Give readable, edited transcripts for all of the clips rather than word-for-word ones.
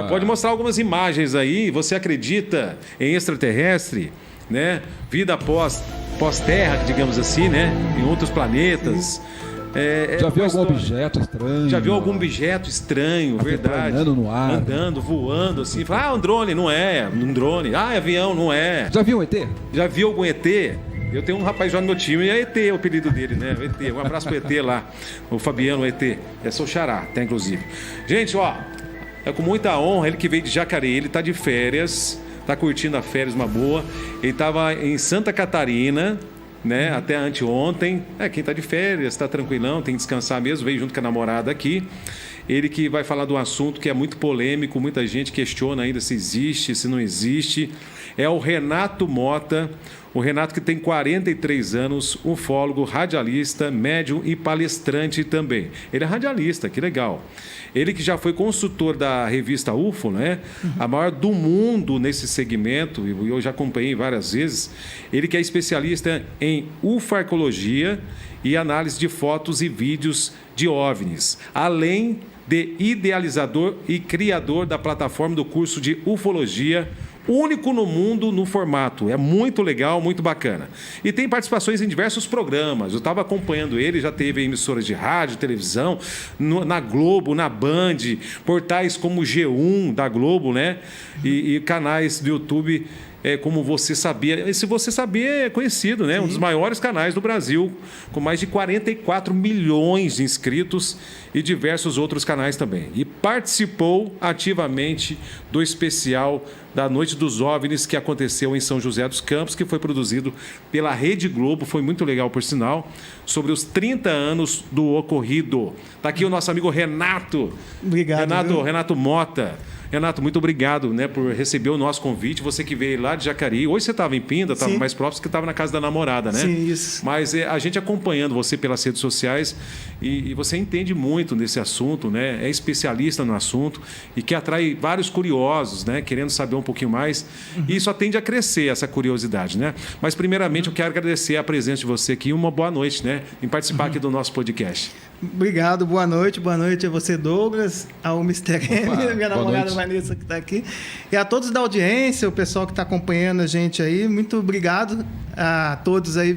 Pode mostrar algumas imagens aí. Você acredita em extraterrestre, né? Vida pós-Terra, digamos assim, né? Em outros planetas. Já viu algum objeto estranho? Já viu algum objeto estranho, verdade? Andando no ar. Andando, voando, assim. Fala, um drone, não é. Um drone. Ah, é avião, não é. Já viu um ET? Já viu algum ET? Eu tenho um rapaz já no meu time e é ET o apelido dele, né? O ET. Um abraço pro ET lá. O Fabiano, o ET. É seu xará, até inclusive. Gente, ó. É com muita honra, ele que veio de Jacareí, ele tá de férias, tá curtindo a férias, uma boa. Ele tava em Santa Catarina, né, até anteontem. Quem tá de férias, tá tranquilão, tem que descansar mesmo, veio junto com a namorada aqui. Ele que vai falar de um assunto que é muito polêmico, muita gente questiona ainda se existe, se não existe. É o Renato Mota. O Renato que tem 43 anos, ufólogo, radialista, médium e palestrante também. Ele é radialista, que legal. Ele que já foi consultor da revista UFO, né? A maior do mundo nesse segmento, e eu já acompanhei várias vezes. Ele que é especialista em ufarcologia e análise de fotos e vídeos de OVNIs, além de idealizador e criador da plataforma do curso de ufologia, único no mundo no formato. É muito legal, muito bacana. E tem participações em diversos programas. Eu estava acompanhando ele, já teve emissoras de rádio, televisão, na Globo, na Band, portais como o G1 da Globo, né? E canais do YouTube, como Você Sabia. Esse Você Sabia é conhecido, né? Sim. Um dos maiores canais do Brasil, com mais de 44 milhões de inscritos e diversos outros canais também. E participou ativamente do especial da Noite dos OVNIs que aconteceu em São José dos Campos, que foi produzido pela Rede Globo, foi muito legal, por sinal, sobre os 30 anos do ocorrido. Está aqui o nosso amigo Renato. Obrigado. Renato Mota. Renato, muito obrigado, né, por receber o nosso convite. Você que veio lá de Jacareí. Hoje você estava em Pinda, estava mais próximo, que estava na casa da namorada, né? Sim, isso. Mas a gente acompanhando você pelas redes sociais e você entende muito desse assunto, né? É especialista no assunto e que atrai vários curiosos, né? Querendo saber um pouquinho mais. E isso tende a crescer, essa curiosidade, né? Mas, primeiramente, eu quero agradecer a presença de você aqui e uma boa noite, né? Em participar aqui do nosso podcast. Obrigado, boa noite a você, Douglas, ao Mr. M, minha namorada Vanessa que está aqui, e a todos da audiência, o pessoal que está acompanhando a gente aí, muito obrigado a todos aí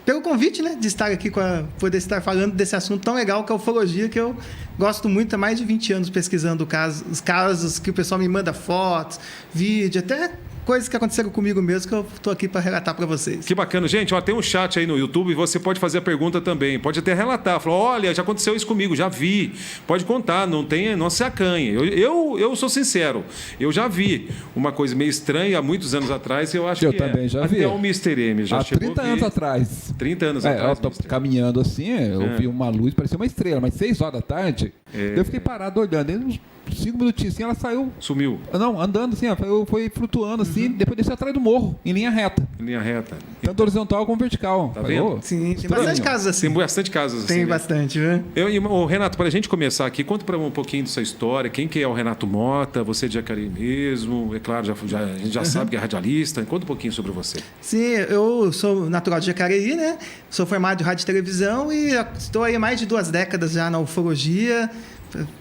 pelo convite, né, de estar aqui, poder estar falando desse assunto tão legal que é a ufologia, que eu gosto muito, há mais de 20 anos pesquisando os casos que o pessoal me manda fotos, vídeo, até coisas que aconteceram comigo mesmo, que eu estou aqui para relatar para vocês. Que bacana. Gente, ó, tem um chat aí no YouTube e você pode fazer a pergunta também. Pode até relatar. Falar, olha, já aconteceu isso comigo, já vi. Pode contar, não se acanhe. Eu sou sincero. Eu já vi uma coisa meio estranha há muitos anos atrás. Eu acho que também já vi. Até o Mr. M já chegou. Há 30 anos atrás. 30 anos atrás. Eu tô caminhando assim, eu vi uma luz, parecia uma estrela, mas 6 horas da tarde, eu fiquei parado olhando. Aí, uns 5 minutinhos assim, ela saiu. Sumiu. Não, andando assim, foi flutuando assim, depois desceu atrás do morro, em linha reta. Em linha reta. Tanto horizontal como vertical. Tá vendo? Sim, tem bastante casos assim. Tem bastante casos assim. Tem né? bastante, viu? Renato, para a gente começar aqui, conta para um pouquinho da sua história. Quem que é o Renato Mota? Você é de Jacareí mesmo? É claro, a gente já sabe que é radialista. Conta um pouquinho sobre você. Sim, eu sou natural de Jacareí, né? Sou formado em rádio e televisão e estou aí há mais de 2 décadas já na ufologia,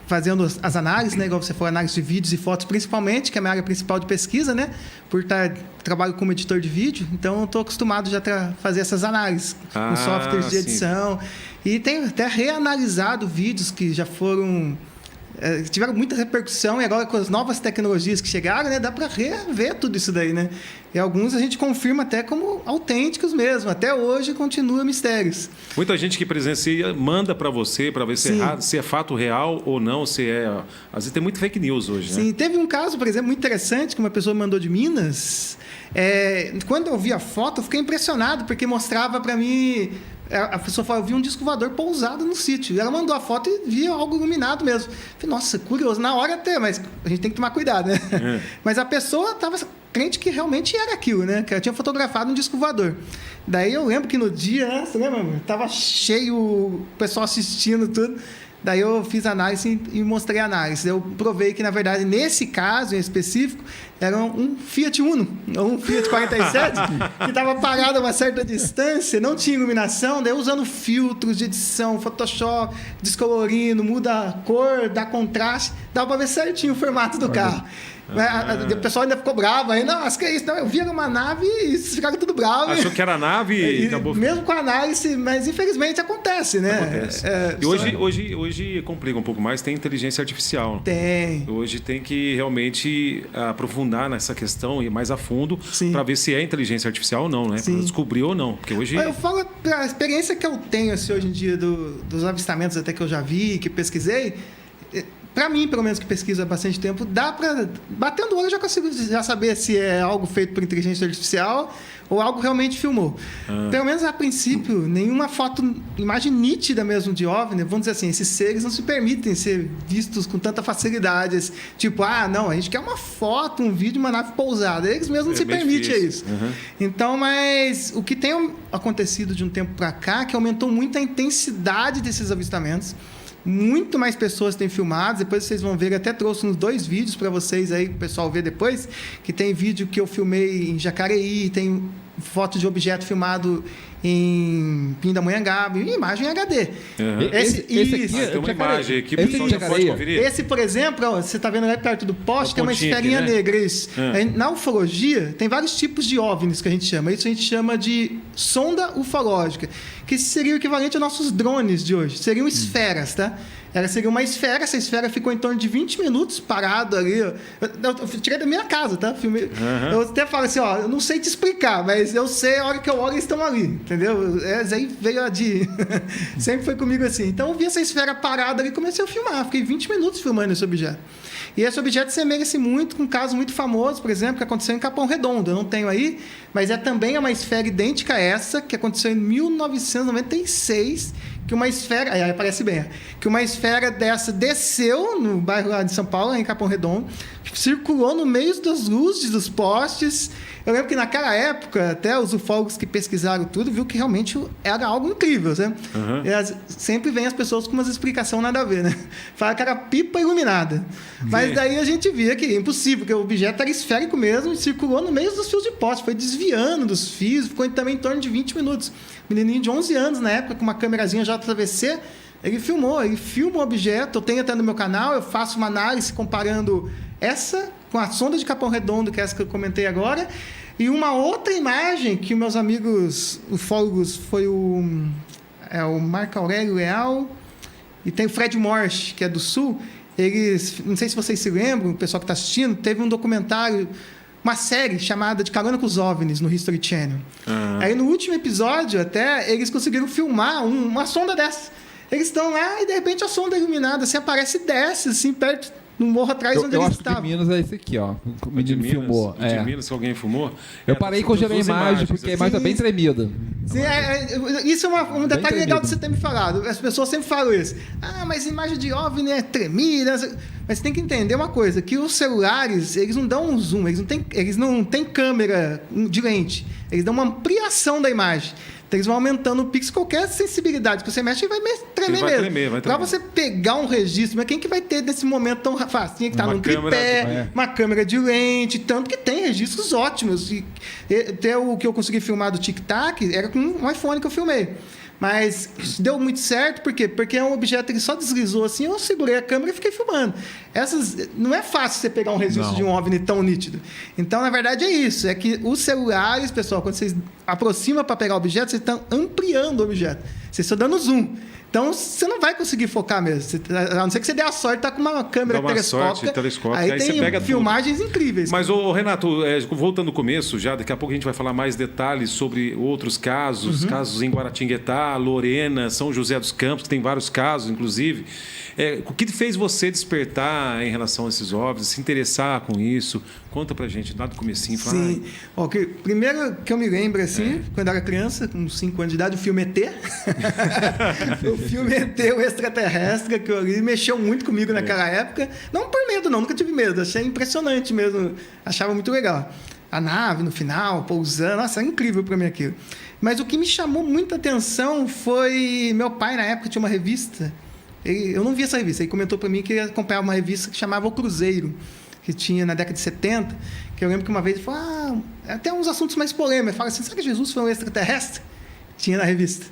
fazendo as análises, né? Igual você falou, análise de vídeos e fotos principalmente, que é a minha área principal de pesquisa, né? Trabalho como editor de vídeo, então estou acostumado já a fazer essas análises com softwares de edição. E tenho até reanalisado vídeos que já foram... tiveram muita repercussão e agora com as novas tecnologias que chegaram, né, dá para rever tudo isso daí, né? E alguns a gente confirma até como autênticos mesmo. Até hoje continua mistérios. Muita gente que presencia manda para você para ver se é fato real ou não, se é... Às vezes tem muito fake news hoje, né? Sim, teve um caso, por exemplo, muito interessante que uma pessoa me mandou de Minas. Quando eu vi a foto, eu fiquei impressionado porque mostrava para mim... A pessoa falou, eu vi um disco voador pousado no sítio. Ela mandou a foto e via algo iluminado mesmo. Falei, nossa, curioso. Na hora até, mas a gente tem que tomar cuidado, né? Mas a pessoa estava crente que realmente era aquilo, né? Que ela tinha fotografado um disco voador. Daí eu lembro que no dia, você lembra? Tava cheio, o pessoal assistindo tudo. Daí eu fiz análise e mostrei a análise. Eu provei que, na verdade, nesse caso em específico, era um Fiat Uno, ou um Fiat 47, que estava parado a uma certa distância, não tinha iluminação, daí usando filtros de edição, Photoshop, descolorindo, muda a cor, dá contraste, dá para ver certinho o formato do carro. O pessoal ainda ficou bravo aí, não, acho que é isso, não, eu vi uma nave e eles ficaram tudo bravos. Achou que era a nave e acabou. Mesmo com a análise, mas infelizmente acontece, né? Acontece. E hoje complica um pouco mais, tem inteligência artificial. Tem. Hoje tem que realmente aprofundar nessa questão e ir mais a fundo para ver se é inteligência artificial ou não, né? Para descobrir ou não. Porque hoje... Eu falo a experiência que eu tenho assim, hoje em dia dos avistamentos até que eu já vi, que pesquisei. Para mim, pelo menos que pesquiso há bastante tempo, dá para... Batendo o olho, eu já consigo já saber se é algo feito por inteligência artificial ou algo realmente filmou. Pelo menos, a princípio, nenhuma imagem nítida mesmo de OVNI, vamos dizer assim, esses seres não se permitem ser vistos com tanta facilidade. Tipo, não, a gente quer uma foto, um vídeo, uma nave pousada. Eles mesmos não se permitem isso. Então, mas o que tem acontecido de um tempo para cá, que aumentou muito a intensidade desses avistamentos. Muito mais pessoas têm filmado. Depois vocês vão ver, até trouxe uns 2 vídeos para vocês aí, o pessoal ver depois, que tem vídeo que eu filmei em Jacareí, tem foto de objeto filmado em Pindamonhangaba, e imagem HD. Esse aqui tem uma imagem aqui, pode conferir. Esse, por exemplo, você está vendo lá perto do poste, tem uma esferinha aqui, né? Negra. Isso. Na ufologia, tem vários tipos de OVNIs que a gente chama. Isso a gente chama de sonda ufológica, que seria o equivalente aos nossos drones de hoje. Seriam esferas, tá? Ela seria uma esfera, essa esfera ficou em torno de 20 minutos parado ali. Eu tirei da minha casa, tá? Filmei. Eu até falo assim, eu não sei te explicar, mas eu sei a hora que eu olho eles estão ali, entendeu? Aí veio a de... Sempre foi comigo assim. Então eu vi essa esfera parada ali e comecei a filmar. Fiquei 20 minutos filmando esse objeto. E esse objeto semelha-se muito com um caso muito famoso, por exemplo, que aconteceu em Capão Redondo. Eu não tenho aí, mas também uma esfera idêntica a essa, que aconteceu em 1996, que uma esfera... Aí aparece bem. Que uma esfera dessa desceu no bairro lá de São Paulo, em Capão Redondo, circulou no meio das luzes, dos postes. Eu lembro que naquela época, até os ufólogos que pesquisaram tudo, viu que realmente era algo incrível, né? Sempre vem as pessoas com umas explicações nada a ver, né? Fala que era pipa iluminada. Mas daí a gente via que é impossível, porque o objeto era esférico mesmo e circulou no meio dos fios de poste, foi desviando dos fios, ficou também em torno de 20 minutos. Menininho de 11 anos na época, com uma câmerazinha JVC, ele filma o objeto. Eu tenho até no meu canal, eu faço uma análise comparando essa com a sonda de Capão Redondo, que é essa que eu comentei agora, e uma outra imagem que meus amigos ufólogos foi o Marco Aurélio Leal e tem o Fred Morsch, que é do Sul. Eles, não sei se vocês se lembram, o pessoal que está assistindo, teve um documentário, uma série chamada de Carona com os OVNIs no History Channel. Aí no último episódio até, eles conseguiram filmar uma sonda dessa. Eles estão lá e de repente a sonda iluminada assim, aparece e desce assim, perto no morro atrás onde eles estavam. De Minas é esse aqui, ó. O menino filmou. De Minas, que alguém filmou? Eu parei e congelei a imagem, porque a imagem está bem tremida. Sim, isso é um detalhe legal de você ter me falado. As pessoas sempre falam isso. Mas a imagem de OVNI é tremida. Mas você tem que entender uma coisa, que os celulares, eles não dão um zoom, eles não têm câmera de lente. Eles dão uma ampliação da imagem. Então, eles vão aumentando o pixel, qualquer sensibilidade que você mexe, ele vai tremer mesmo. Para você pegar um registro, mas quem que vai ter nesse momento tão fácil? Tinha que estar num tripé, uma câmera de lente, tanto que tem registros ótimos. E até o que eu consegui filmar do Tic Tac era com um iPhone que eu filmei. Mas deu muito certo, por quê? Porque é um objeto que só deslizou assim, eu segurei a câmera e fiquei filmando. Não é fácil você pegar um registro de um OVNI tão nítido. Então, na verdade, é isso. É que os celulares, pessoal, quando vocês aproximam para pegar o objeto, vocês estão ampliando o objeto. Vocês estão dando zoom. Então, você não vai conseguir focar mesmo. A não ser que você dê a sorte de estar com uma câmera telescópica. Aí tem você pega filmagens tudo. Incríveis. Mas, Renato, voltando no começo já, daqui a pouco a gente vai falar mais detalhes sobre outros casos, casos em Guaratinguetá, Lorena, São José dos Campos, que tem vários casos, inclusive. O que fez você despertar em relação a esses OVNIs, se interessar com isso? Conta pra gente, lá do comecinho. Sim. Primeiro que eu me lembro, assim, quando eu era criança, com 5 anos de idade, o filme ET. O filme ET, o extraterrestre, que ele mexeu muito comigo naquela época. Não por medo, não. Nunca tive medo. Achei impressionante mesmo. Achava muito legal. A nave no final, pousando. Nossa, era incrível pra mim aquilo. Mas o que me chamou muita atenção foi... Meu pai, na época, tinha uma revista... Eu não vi essa revista. Ele comentou para mim que ia comprar uma revista que chamava O Cruzeiro, que tinha na década de 70, que eu lembro que uma vez ele falou, até uns assuntos mais polêmicos. Ele fala assim, será que Jesus foi um extraterrestre? Tinha na revista.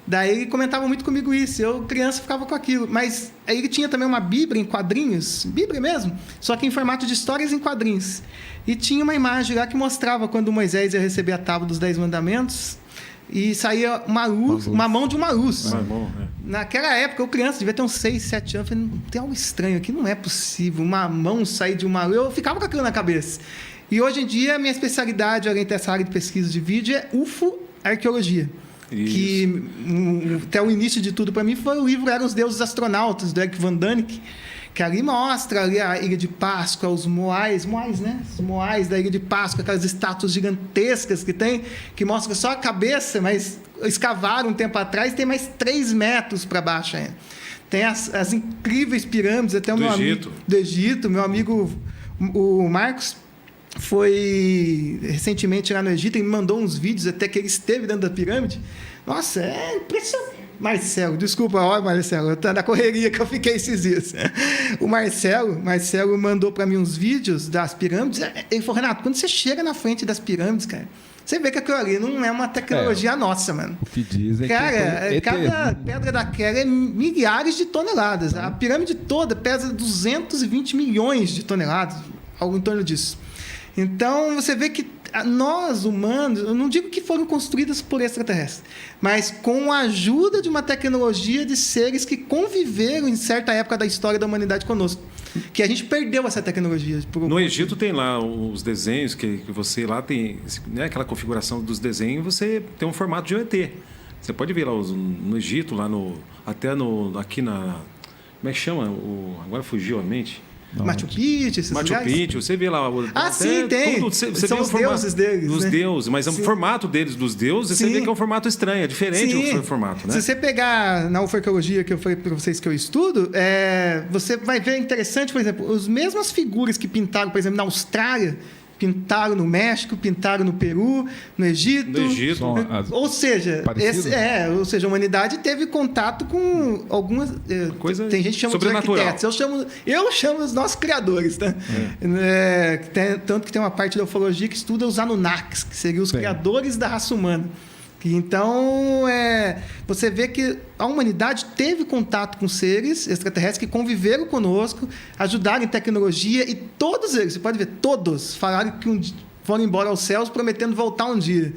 Daí ele comentava muito comigo isso, eu, criança, ficava com aquilo. Mas aí ele tinha também uma Bíblia em quadrinhos, Bíblia mesmo, só que em formato de histórias em quadrinhos. E tinha uma imagem lá que mostrava quando Moisés ia receber a tábua dos 10 mandamentos, e saía uma mão de uma luz. Naquela época, eu criança, devia ter uns 6, 7 anos, eu falei, tem algo estranho aqui, não é possível, uma mão sair de uma luz. Eu ficava com aquilo na cabeça. E hoje em dia, a minha especialidade, além dessa área de pesquisa de vídeo, é UFO Arqueologia. Isso. Que até o início de tudo para mim foi o livro Eram os Deuses Astronautas, do Eric Van Daniken, que ali mostra ali a Ilha de Páscoa, os Moais, né? Os Moais da Ilha de Páscoa, aquelas estátuas gigantescas que tem, que mostram só a cabeça, mas escavaram um tempo atrás e tem mais 3 metros para baixo ainda. Tem as incríveis pirâmides, até o meu amigo do Egito, meu amigo o Marcos foi recentemente lá no Egito e me mandou uns vídeos até que ele esteve dentro da pirâmide. Nossa, é impressionante. Marcelo, desculpa, Marcelo, eu tô na correria que eu fiquei esses dias. O Marcelo mandou para mim uns vídeos das pirâmides. Ele falou, Renato, quando você chega na frente das pirâmides, cara, você vê que aquilo ali não é uma tecnologia nossa, mano. O que dizem cara, cada pedra daquela é milhares de toneladas. A pirâmide toda pesa 220 milhões de toneladas, algo em torno disso. Então, você vê que nós, humanos, eu não digo que foram construídas por extraterrestres, mas com a ajuda de uma tecnologia de seres que conviveram em certa época da história da humanidade conosco, que a gente perdeu essa tecnologia. No Egito tem lá os desenhos, que você lá tem, né, aquela configuração dos desenhos, você tem um formato de um ET. Você pode ver lá no Egito, lá aqui na... Como é que chama? Agora fugiu a mente. Machu Picchu, esses Machu Picchu, você vê lá... sim, tem. Você são os deuses deles. Os deuses, mas sim. O formato deles, dos deuses, você vê que é um formato estranho, é diferente o formato, né? Se você pegar na ufarqueologia que eu falei para vocês que eu estudo, você vai ver interessante, por exemplo, as mesmas figuras que pintaram, por exemplo, na Austrália, pintaram no México, pintaram no Peru, no Egito. Ou seja, a humanidade teve contato com algumas... tem gente que chama de arquitetos. Eu chamo os nossos criadores. Tá? Tanto que tem uma parte da ufologia que estuda os Anunnakis, que seriam os criadores da raça humana. Então, você vê que a humanidade teve contato com seres extraterrestres que conviveram conosco, ajudaram em tecnologia, e todos eles, você pode ver, todos falaram que foram embora aos céus prometendo voltar um dia.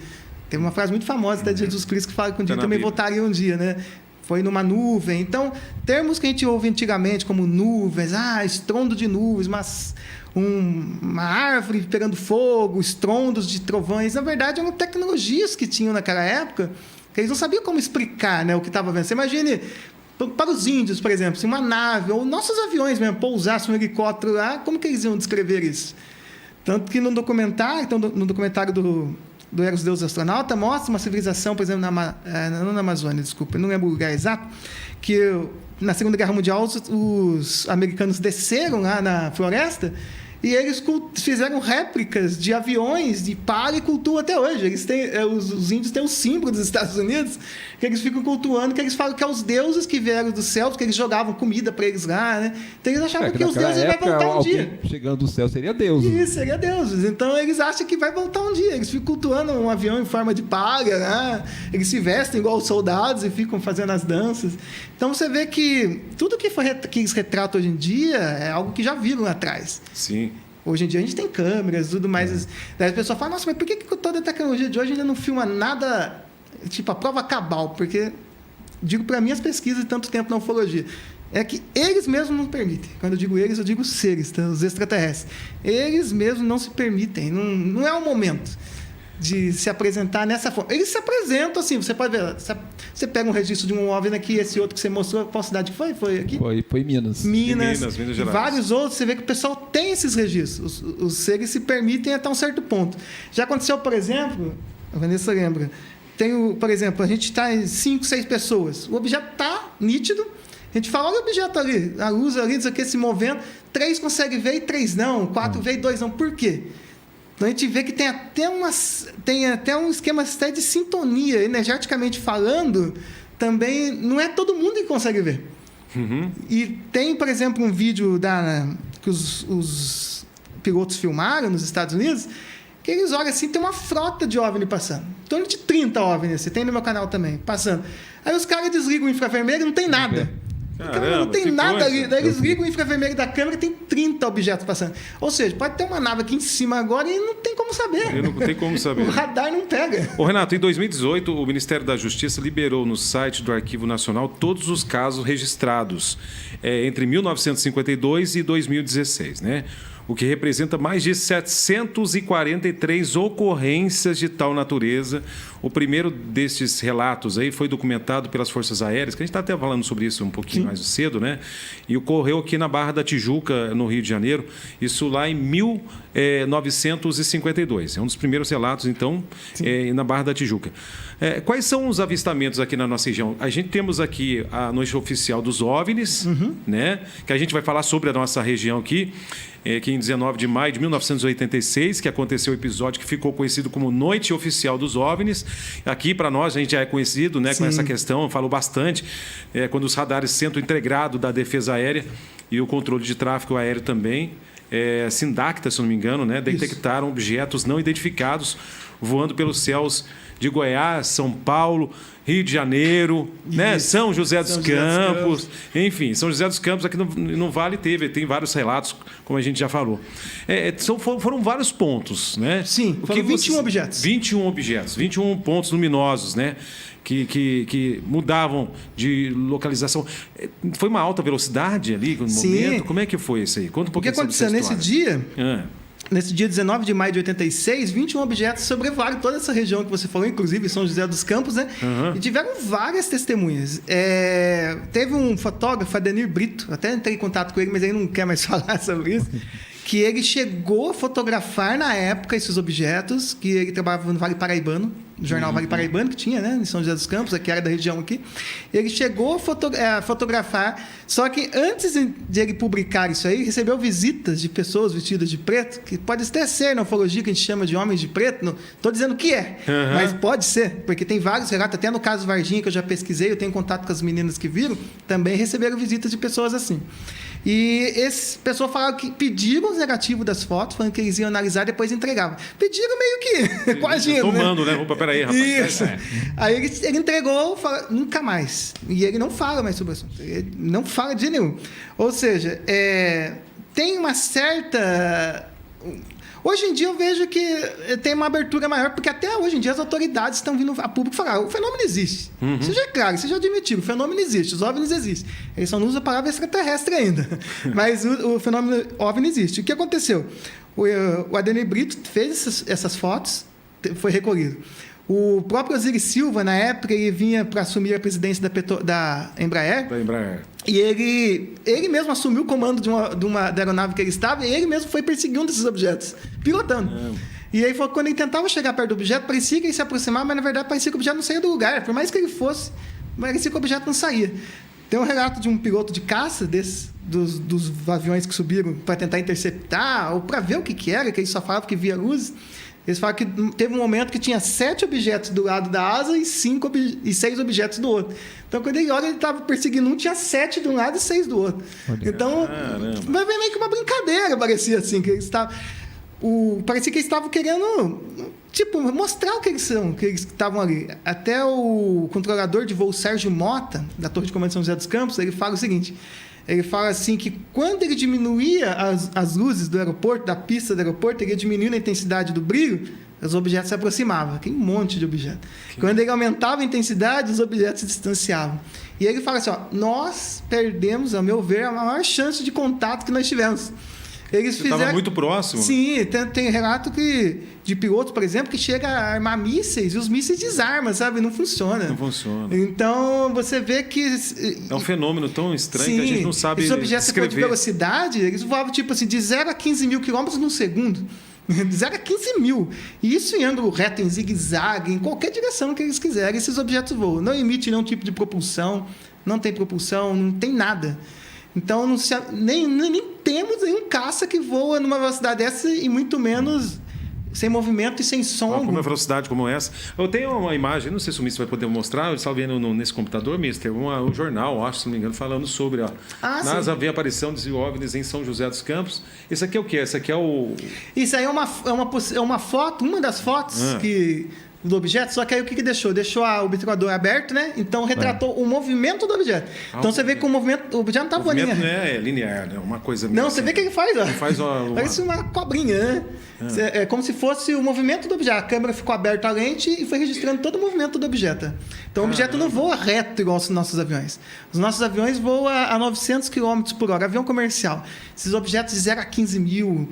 Tem uma frase muito famosa até de Jesus Cristo que fala que um dia também voltaria um dia, né? Foi numa nuvem. Então, termos que a gente ouve antigamente como nuvens, estrondo de nuvens, mas... uma árvore pegando fogo, estrondos de trovões. Na verdade, eram tecnologias que tinham naquela época que eles não sabiam como explicar, né, o que estava vendo. Você imagine, para os índios, por exemplo, se uma nave, ou nossos aviões mesmo, pousassem um helicóptero lá, como que eles iam descrever isso? Tanto que no documentário do Eram os Deuses Astronautas, mostra uma civilização, por exemplo, não na Amazônia, desculpa, não lembro o lugar exato, que na Segunda Guerra Mundial os americanos desceram lá na floresta e eles fizeram réplicas de aviões de palha e cultuam até hoje. Eles têm, os índios têm o símbolo dos Estados Unidos, que eles ficam cultuando, que eles falam que é os deuses que vieram do céu, porque eles jogavam comida para eles lá, né? Então eles achavam que os deuses vão voltar um dia. Chegando do céu seria Deus. Isso, seria deuses. Então eles acham que vai voltar um dia. Eles ficam cultuando um avião em forma de palha, né? Eles se vestem igual os soldados e ficam fazendo as danças. Então você vê que tudo que eles retratam hoje em dia é algo que já viram lá atrás. Sim. Hoje em dia a gente tem câmeras e tudo mais. Daí a pessoa fala, nossa, mas por que toda a tecnologia de hoje ainda não filma nada, tipo a prova cabal? Porque, digo para minhas pesquisas de tanto tempo na ufologia, é que eles mesmos não permitem. Quando eu digo eles, eu digo seres, tá? Os extraterrestres. Eles mesmos não se permitem, não é o momento de se apresentar nessa forma. Eles se apresentam assim, você pode ver, você pega um registro de um OVNI aqui, esse outro que você mostrou, qual cidade foi? Foi aqui? Foi Minas. Minas Gerais. Vários outros, você vê que o pessoal tem esses registros. Os seres se permitem até um certo ponto. Já aconteceu, por exemplo, a Vanessa lembra, por exemplo, a gente está em 5, 6 pessoas, o objeto está nítido, a gente fala, olha o objeto ali, a luz ali, isso aqui se movendo, 3 consegue ver e 3 não, 4 vê e 2 não. Por quê? Então, a gente vê que tem até um esquema até de sintonia, energeticamente falando, também não é todo mundo que consegue ver. E tem, por exemplo, um vídeo que os pilotos filmaram nos Estados Unidos, que eles olham assim, tem uma frota de OVNI passando. Em torno de 30 OVNIs, tem no meu canal também, passando. Aí os caras desligam o infravermelho e não tem nada. Caramba, não tem nada coisa. ali. Daí eles ligam o infravermelho da câmera e tem 30 objetos passando. Ou seja, pode ter uma nave aqui em cima agora e não tem como saber. Não tem como saber. O radar não pega. Ô, Renato, em 2018, o Ministério da Justiça liberou no site do Arquivo Nacional todos os casos registrados entre 1952 e 2016, né? O que representa mais de 743 ocorrências de tal natureza. O primeiro destes relatos aí foi documentado pelas Forças Aéreas, que a gente está até falando sobre isso um pouquinho mais cedo, né? E ocorreu aqui na Barra da Tijuca, no Rio de Janeiro, isso lá em 1952. É um dos primeiros relatos, então, na Barra da Tijuca. Quais são os avistamentos aqui na nossa região? A gente temos aqui a noite oficial dos OVNIs, né? Que a gente vai falar sobre a nossa região aqui, que em 19 de maio de 1986, que aconteceu o episódio que ficou conhecido como Noite Oficial dos OVNIs. Aqui, para nós, a gente já é conhecido, né, com essa questão, falou bastante, quando os radares Centro Integrado da Defesa Aérea e o controle de tráfego aéreo também, Sindacta, se não me engano, né, detectaram objetos não identificados voando pelos céus de Goiás, São Paulo, Rio de Janeiro, né? São José dos Campos, enfim, São José dos Campos aqui no Vale tem vários relatos, como a gente já falou. Foram vários pontos, né? Sim, foram 21 objetos. 21 objetos, 21 pontos luminosos, né? Que mudavam de localização. Foi uma alta velocidade ali no momento? Como é que foi isso aí? Conta um pouquinho sobre essa história. O que aconteceu nesse dia... Nesse dia 19 de maio de 86, 21 objetos sobrevoaram toda essa região que você falou, inclusive São José dos Campos, né? E tiveram várias testemunhas. Teve um fotógrafo, Adenir Brito, até entrei em contato com ele, mas ele não quer mais falar sobre isso, que ele chegou a fotografar na época esses objetos, que ele trabalhava no Vale Paraibano, no jornal Vale Paraibano, que tinha, né, em São José dos Campos, que era da região aqui. Ele chegou a fotografar, só que antes de ele publicar isso aí, recebeu visitas de pessoas vestidas de preto, que pode até ser na ufologia que a gente chama de homens de preto, não estou dizendo que mas pode ser, porque tem vários relatos, até no caso Varginha, que eu já pesquisei, eu tenho contato com as meninas que viram, também receberam visitas de pessoas assim. E essas pessoas falaram que pediram os negativos das fotos, falando que eles iam analisar e depois entregavam. Pediram meio que coagindo, tomando, né? Opa, peraí, rapaz. Isso. Aí ele entregou, fala, nunca mais. E ele não fala mais sobre o assunto. Ele não fala de nenhum. Ou seja, tem uma certa... Hoje em dia eu vejo que tem uma abertura maior, porque até hoje em dia as autoridades estão vindo a público falar, o fenômeno existe. Isso já é claro, isso já admitido, o fenômeno existe, os OVNIs existem. Eles só não usam a palavra extraterrestre ainda, mas o fenômeno OVNI existe. O que aconteceu? O Adenir Brito fez essas fotos, foi recolhido. O próprio Osiris Silva, na época, ele vinha para assumir a presidência da Embraer. Da Embraer. E ele mesmo assumiu o comando da aeronave que ele estava, e ele mesmo foi perseguindo desses objetos, pilotando. E aí, quando ele tentava chegar perto do objeto, parecia que ele se aproximava, mas na verdade parecia que o objeto não saía do lugar. Por mais que ele fosse, parecia que o objeto não saía. Tem um relato de um piloto de caça dos aviões que subiram para tentar interceptar, ou para ver o que era, que ele só falava que via luz. Eles falam que teve um momento que tinha 7 objetos do lado da asa e 6 objetos do outro. Então, quando ele olha, ele estava perseguindo um, tinha 7 de um lado e 6 do outro. Então, vai ver meio que uma brincadeira, parecia assim, que eles estavam... parecia que eles estavam querendo, mostrar o que eles são, que eles estavam ali. Até o controlador de voo Sérgio Mota, da Torre de Comando de São José dos Campos, ele fala o seguinte... Ele fala assim que quando ele diminuía as luzes do aeroporto, da pista do aeroporto, ele ia diminuindo a intensidade do brilho, os objetos se aproximavam. Tem um monte de objetos. Quando ele aumentava a intensidade, os objetos se distanciavam. E ele fala assim, nós perdemos, ao meu ver, a maior chance de contato que nós tivemos. Eles estava muito próximo. Sim, tem relato de pilotos, por exemplo, que chega a armar mísseis e os mísseis desarmam, sabe? Não funciona. Não funciona. Então, você vê que... É um fenômeno tão estranho que a gente não sabe esses objetos descrever. De velocidade, eles voavam de 0 a 15 mil quilômetros num segundo. De 0 a 15 mil. E isso em ângulo reto, em zigue-zague, em qualquer direção que eles quiserem, esses objetos voam. Não emitem nenhum tipo de propulsão, não tem propulsão, não tem nada. Então, nem temos nenhum caça que voa numa velocidade dessa e muito menos sem movimento e sem som. Com uma velocidade como essa. Eu tenho uma imagem, não sei se o Mister vai poder mostrar, eu estava vendo nesse computador, Mister, um jornal, acho, se não me engano, falando sobre, ó. NASA vê a aparição de OVNIs em São José dos Campos. Isso aqui é o quê? Esse aqui é o... Isso aí é uma foto, uma das fotos do objeto, só que aí o que deixou? Deixou o obturador aberto, né? Então retratou o movimento do objeto. Então você vê que o objeto não está voando. O movimento não é linear, né? Uma coisa meio. Não, você vê o que ele faz, ó. Ele faz Parece uma cobrinha, né? É como se fosse o movimento do objeto. A câmera ficou aberta a lente e foi registrando todo o movimento do objeto. Então o objeto não voa reto igual os nossos aviões. Os nossos aviões voam a 900 km por hora. Avião comercial. Esses objetos de 0 a 15 mil.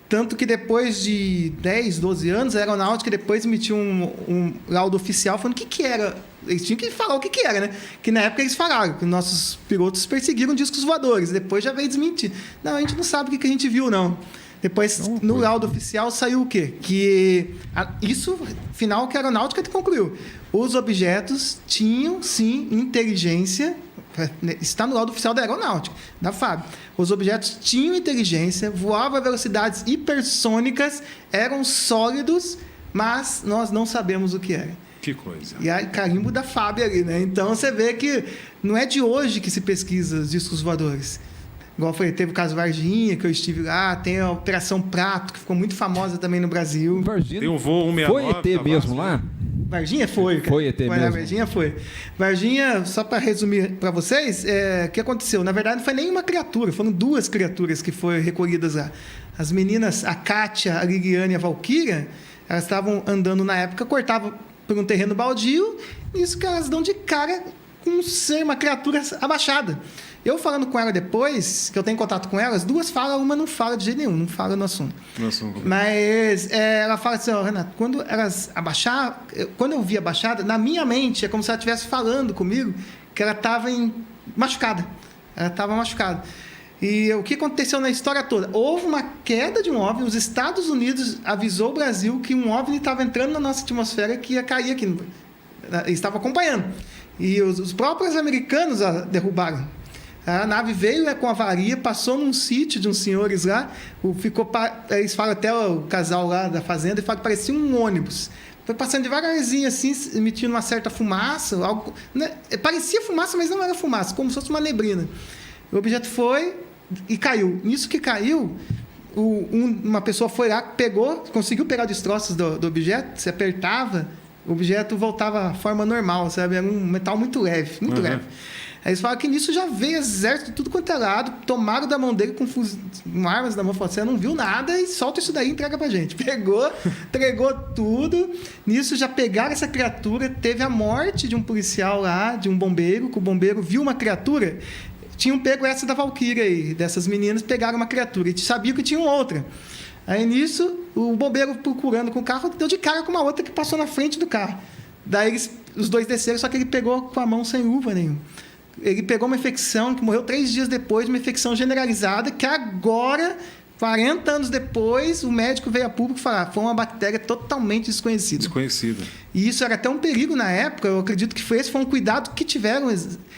Tanto que depois de 10, 12 anos, a aeronáutica depois emitiu um laudo oficial falando o que era. Eles tinham que falar o que era, né? Que na época eles falaram que nossos pilotos perseguiram discos voadores. Depois já veio desmentir. Não, a gente não sabe o que a gente viu, não. Depois, no laudo oficial, saiu o quê? Que isso, final, que a aeronáutica concluiu. Os objetos tinham, sim, inteligência. Está no laudo oficial da aeronáutica, da FAB. Os objetos tinham inteligência, voavam a velocidades hipersônicas, eram sólidos, mas nós não sabemos o que era. Que coisa. E aí, carimbo da FAB ali, né? Então, você vê que não é de hoje que se pesquisa os discos voadores. Igual foi, teve o caso Varginha, que eu estive lá, tem a Operação Prato, que ficou muito famosa também no Brasil. Varginha, tem um voo 169. Foi ET mesmo lá? Varginha foi, cara. Foi ET mesmo. Varginha foi. Varginha, só para resumir para vocês, o que aconteceu? Na verdade, não foi nenhuma criatura, foram 2 criaturas que foram recolhidas lá. As meninas, a Kátia, a Liliane e a Valquíria, elas estavam andando na época, cortavam por um terreno baldio, e isso que elas dão de cara com um ser, uma criatura abaixada. Eu falando com ela depois, que eu tenho contato com elas, 2 falam, uma não fala de jeito nenhum, não fala no assunto. Mas ela fala assim, Renato, quando elas abaixaram, quando eu vi abaixada, na minha mente, é como se ela estivesse falando comigo que ela estava machucada. Ela estava machucada. E o que aconteceu na história toda? Houve uma queda de um OVNI, os Estados Unidos avisou o Brasil que um OVNI estava entrando na nossa atmosfera que ia cair aqui. Eles estavam acompanhando. E os próprios americanos a derrubaram. A nave veio com avaria, passou num sítio de uns senhores lá, eles falam até o casal lá da fazenda, e falam que parecia um ônibus. Foi passando devagarzinho assim, emitindo uma certa fumaça, algo, né? Parecia fumaça, mas não era fumaça, como se fosse uma neblina. O objeto foi e caiu. Nisso que caiu, uma pessoa foi lá, conseguiu pegar os destroços do objeto, se apertava, o objeto voltava à forma normal, sabe? Era um metal muito leve, muito leve. Aí eles falam que nisso já veio exército, tudo quanto é lado, tomaram da mão dele com armas na mão, falaram, você não viu nada e solta isso daí e entrega pra gente. Pegou, entregou tudo. Nisso já pegaram essa criatura, teve a morte de um policial lá, de um bombeiro, que o bombeiro viu uma criatura, tinham pego essa da Valquíria aí, dessas meninas, pegaram uma criatura e sabiam que tinham outra. Aí nisso, o bombeiro procurando com o carro, deu de cara com uma outra que passou na frente do carro. Daí os 2 desceram, só que ele pegou com a mão sem luva nenhuma. Ele pegou uma infecção que morreu 3 dias depois, uma infecção generalizada, que agora, 40 anos depois, o médico veio a público falar, foi uma bactéria totalmente desconhecida. Desconhecida. E isso era até um perigo na época, eu acredito que esse foi um cuidado que tiveram.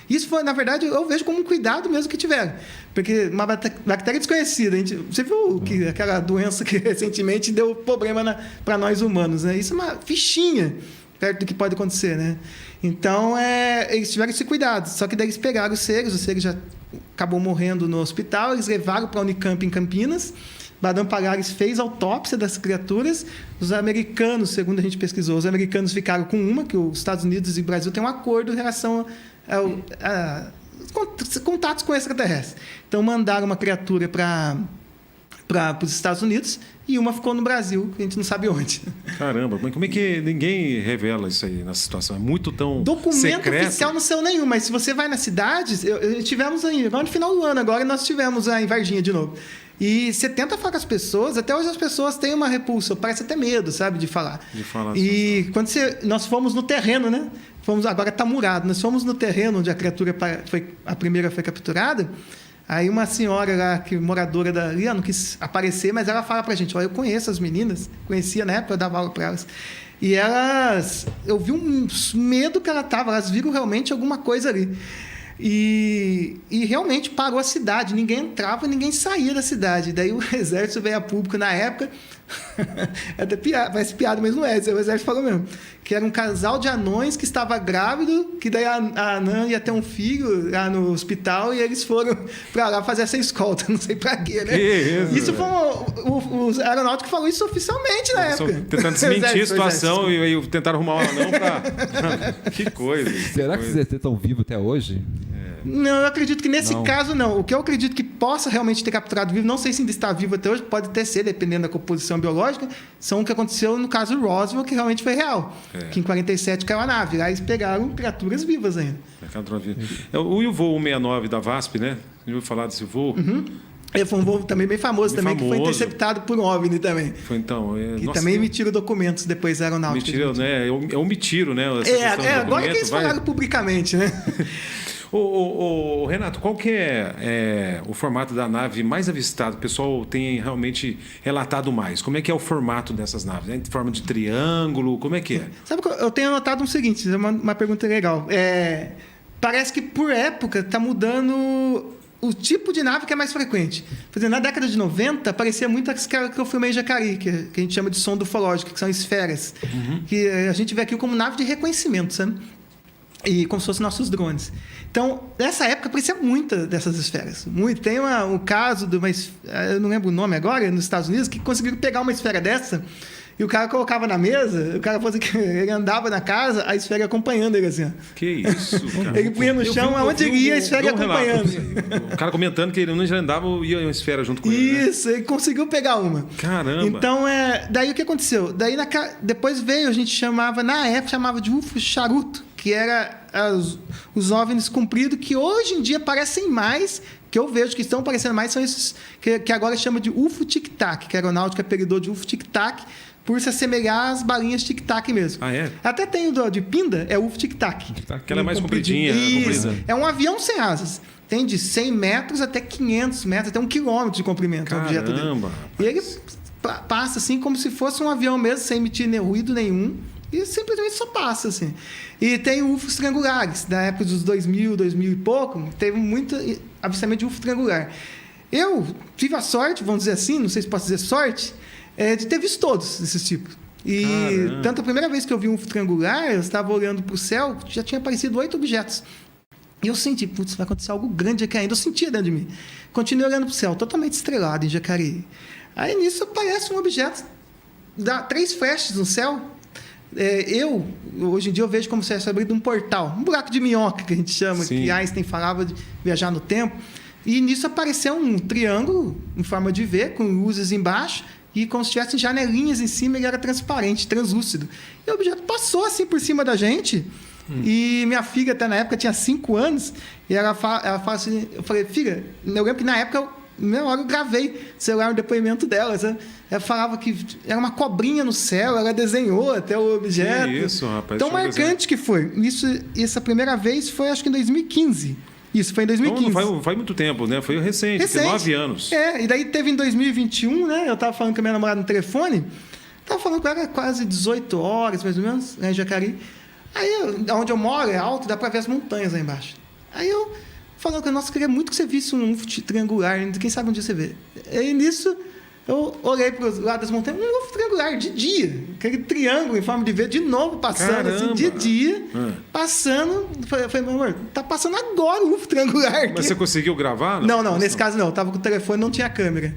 Isso foi, na verdade, eu vejo como um cuidado mesmo que tiveram. Porque uma bactéria desconhecida, você viu que aquela doença que recentemente deu problema para nós humanos, né? Isso é uma fichinha perto do que pode acontecer, né? Então, eles tiveram esse cuidado. Só que daí eles pegaram os seres já acabou morrendo no hospital, eles levaram para a Unicamp em Campinas. Badam Palhares fez autópsia das criaturas. Os americanos, segundo a gente pesquisou, os americanos ficaram com uma, que os Estados Unidos e o Brasil têm um acordo em relação a contatos com extraterrestres. Então, mandaram uma criatura para os Estados Unidos e uma ficou no Brasil, que a gente não sabe onde. Caramba, mas como é que ninguém revela isso aí nessa situação? É muito tão documento secreto. Oficial não saiu nenhum, mas se você vai nas cidades, tivemos aí, agora no final do ano, agora nós tivemos em Varginha de novo. E você tenta falar com as pessoas, até hoje as pessoas têm uma repulsa, parece até medo, sabe, de falar. E quando nós fomos no terreno, né? Agora está murado, nós fomos no terreno onde a primeira foi capturada. Aí uma senhora lá, moradora dali, não quis aparecer, mas ela fala pra gente, eu conheço as meninas, conhecia na época, eu dava aula para elas. E eu vi um medo que ela tava, elas viram realmente alguma coisa ali. E realmente parou a cidade. Ninguém entrava, ninguém saía da cidade. Daí o exército veio a público na época. Até parece piada, mas não é. O exército falou mesmo. Que era um casal de anões que estava grávido, que daí a anã ia ter um filho lá no hospital e eles foram para lá fazer essa escolta. Não sei para quê, né? Isso foi o aeronáutico falou isso oficialmente na época. Tentando desmentir a situação e tentaram arrumar um anão para... Que coisa. Será que vocês estão vivos até hoje? Não, eu acredito que nesse caso não. O que eu acredito que possa realmente ter capturado vivo, não sei se ainda está vivo até hoje, pode ter sido, dependendo da composição biológica, são o que aconteceu no caso Roswell, que realmente foi real. Que em 47 caiu a nave. Lá eles pegaram criaturas vivas ainda. O voo 169 da VASP, né? Você ouviu falar desse voo? Foi um voo também bem famoso, que foi interceptado por um OVNI também. Foi então. Também emitiram documentos depois aeronáuticos. Omitiram, né? Agora que eles falaram publicamente, né? Renato, qual que é o formato da nave mais avistado? O pessoal tem realmente relatado mais. Como é que é o formato dessas naves? É em forma de triângulo? Como é que é? Sabe, eu tenho notado o seguinte, uma pergunta legal. Parece que por época está mudando o tipo de nave que é mais frequente. Por exemplo, na década de 90, aparecia muito as que eu filmei em Jacari, que a gente chama de sonda ufológica, que são esferas. Que a gente vê aqui como nave de reconhecimento, sabe? E como se fossem nossos drones. Então, nessa época, aparecia muita dessas esferas. Muito. Tem um caso de uma... Eu não lembro o nome agora, nos Estados Unidos, que conseguiram pegar uma esfera dessa e o cara colocava na mesa, o cara falou assim que ele andava na casa, a esfera ia acompanhando ele assim. Que isso, cara. Ele punha no chão, aonde ele ia, a esfera ia acompanhando. O cara comentando que ele não já andava e ia uma esfera junto com ele. Isso, ele conseguiu pegar uma. Caramba. Então, daí o que aconteceu? Daí depois veio, a gente chamava de UFO charuto, que era os OVNIs compridos, que hoje em dia parecem mais, que eu vejo que estão parecendo mais, são esses que agora chama de UFO tic-tac, que a aeronáutica apelidou de UFO tic-tac, por se assemelhar às balinhas tic-tac mesmo. Ah, é? Até tem o de Pinda, é UFO tic-tac. Aquela é mais compridinha. Isso. É um avião sem asas. Tem de 100 metros até 500 metros, até 1 quilômetro de comprimento. Caramba, o objeto dele. E ele passa assim como se fosse um avião mesmo, sem emitir ruído nenhum. E simplesmente só passa, assim. E tem UFOs triangulares. Da época dos 2000 e pouco, teve muito avistamento de UFO triangular. Eu tive a sorte, vamos dizer assim, não sei se posso dizer sorte, de ter visto todos desses tipos. E tanto a primeira vez que eu vi um UFO triangular, eu estava olhando para o céu, já tinha aparecido 8 objetos. E eu senti, putz, vai acontecer algo grande aqui ainda. Eu sentia dentro de mim. Continuei olhando para o céu, totalmente estrelado em Jacareí. Aí nisso aparece um objeto, dá 3 flashes no céu. Hoje em dia eu vejo como se fosse abrindo um portal, um buraco de minhoca que a gente chama, Sim. que Einstein falava de viajar no tempo. E nisso apareceu um triângulo em forma de V, com luzes embaixo, e como se tivessem janelinhas em cima, ele era transparente, translúcido. E o objeto passou assim por cima da gente. E minha filha, até na época, tinha 5 anos, e ela fala assim, eu falei, filha, eu lembro que na época na hora eu gravei o celular no depoimento dela. Sabe? Ela falava que era uma cobrinha no céu, ela desenhou até o objeto. Que isso, rapaz. Tão marcante que foi. Essa primeira vez foi, acho que em 2015. Isso, foi em 2015. Então, não faz muito tempo, né? Foi recente. 9 anos. E daí teve em 2021, né? Eu estava falando com a minha namorada no telefone, estava falando com ela quase 18 horas, mais ou menos, né, em Jacareí. Aí, onde eu moro é alto, dá para ver as montanhas lá embaixo. Aí eu falando que, nossa, queria muito que você visse um UFO triangular, quem sabe um dia você vê. E nisso, eu olhei para o lado das montanhas, um UFO triangular, de dia. Aquele triângulo em forma de V, de novo passando, assim, de dia, passando. Falei, meu amor, tá passando agora o UFO triangular aqui. Mas você conseguiu gravar? Não, nesse caso não. Eu tava com o telefone, não tinha câmera.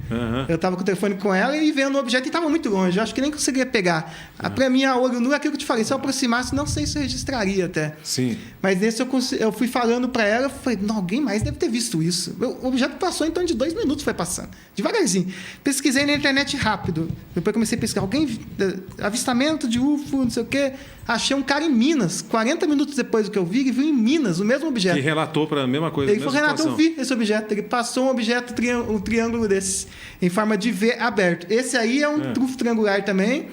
Eu tava com o telefone com ela e vendo o objeto e tava muito longe. Eu acho que nem conseguia pegar. Para mim, a olho nu é aquilo que eu te falei. Se eu aproximasse, não sei se eu registraria até. Sim. Mas nesse eu fui falando para ela, falei, não, alguém mais deve ter visto isso. O objeto passou em torno de 2 minutos, foi passando. Devagarzinho. Pesquisei na internet rápido. Depois comecei a pesquisar. Avistamento de UFO, não sei o quê. Achei um cara em Minas. 40 minutos depois do que eu vi, ele viu em Minas o mesmo objeto. E relatou para a mesma coisa. Ele falou, Renato, eu vi esse objeto. Ele passou um objeto, um triângulo desse, em forma de V aberto. Esse aí é um UFO triangular também.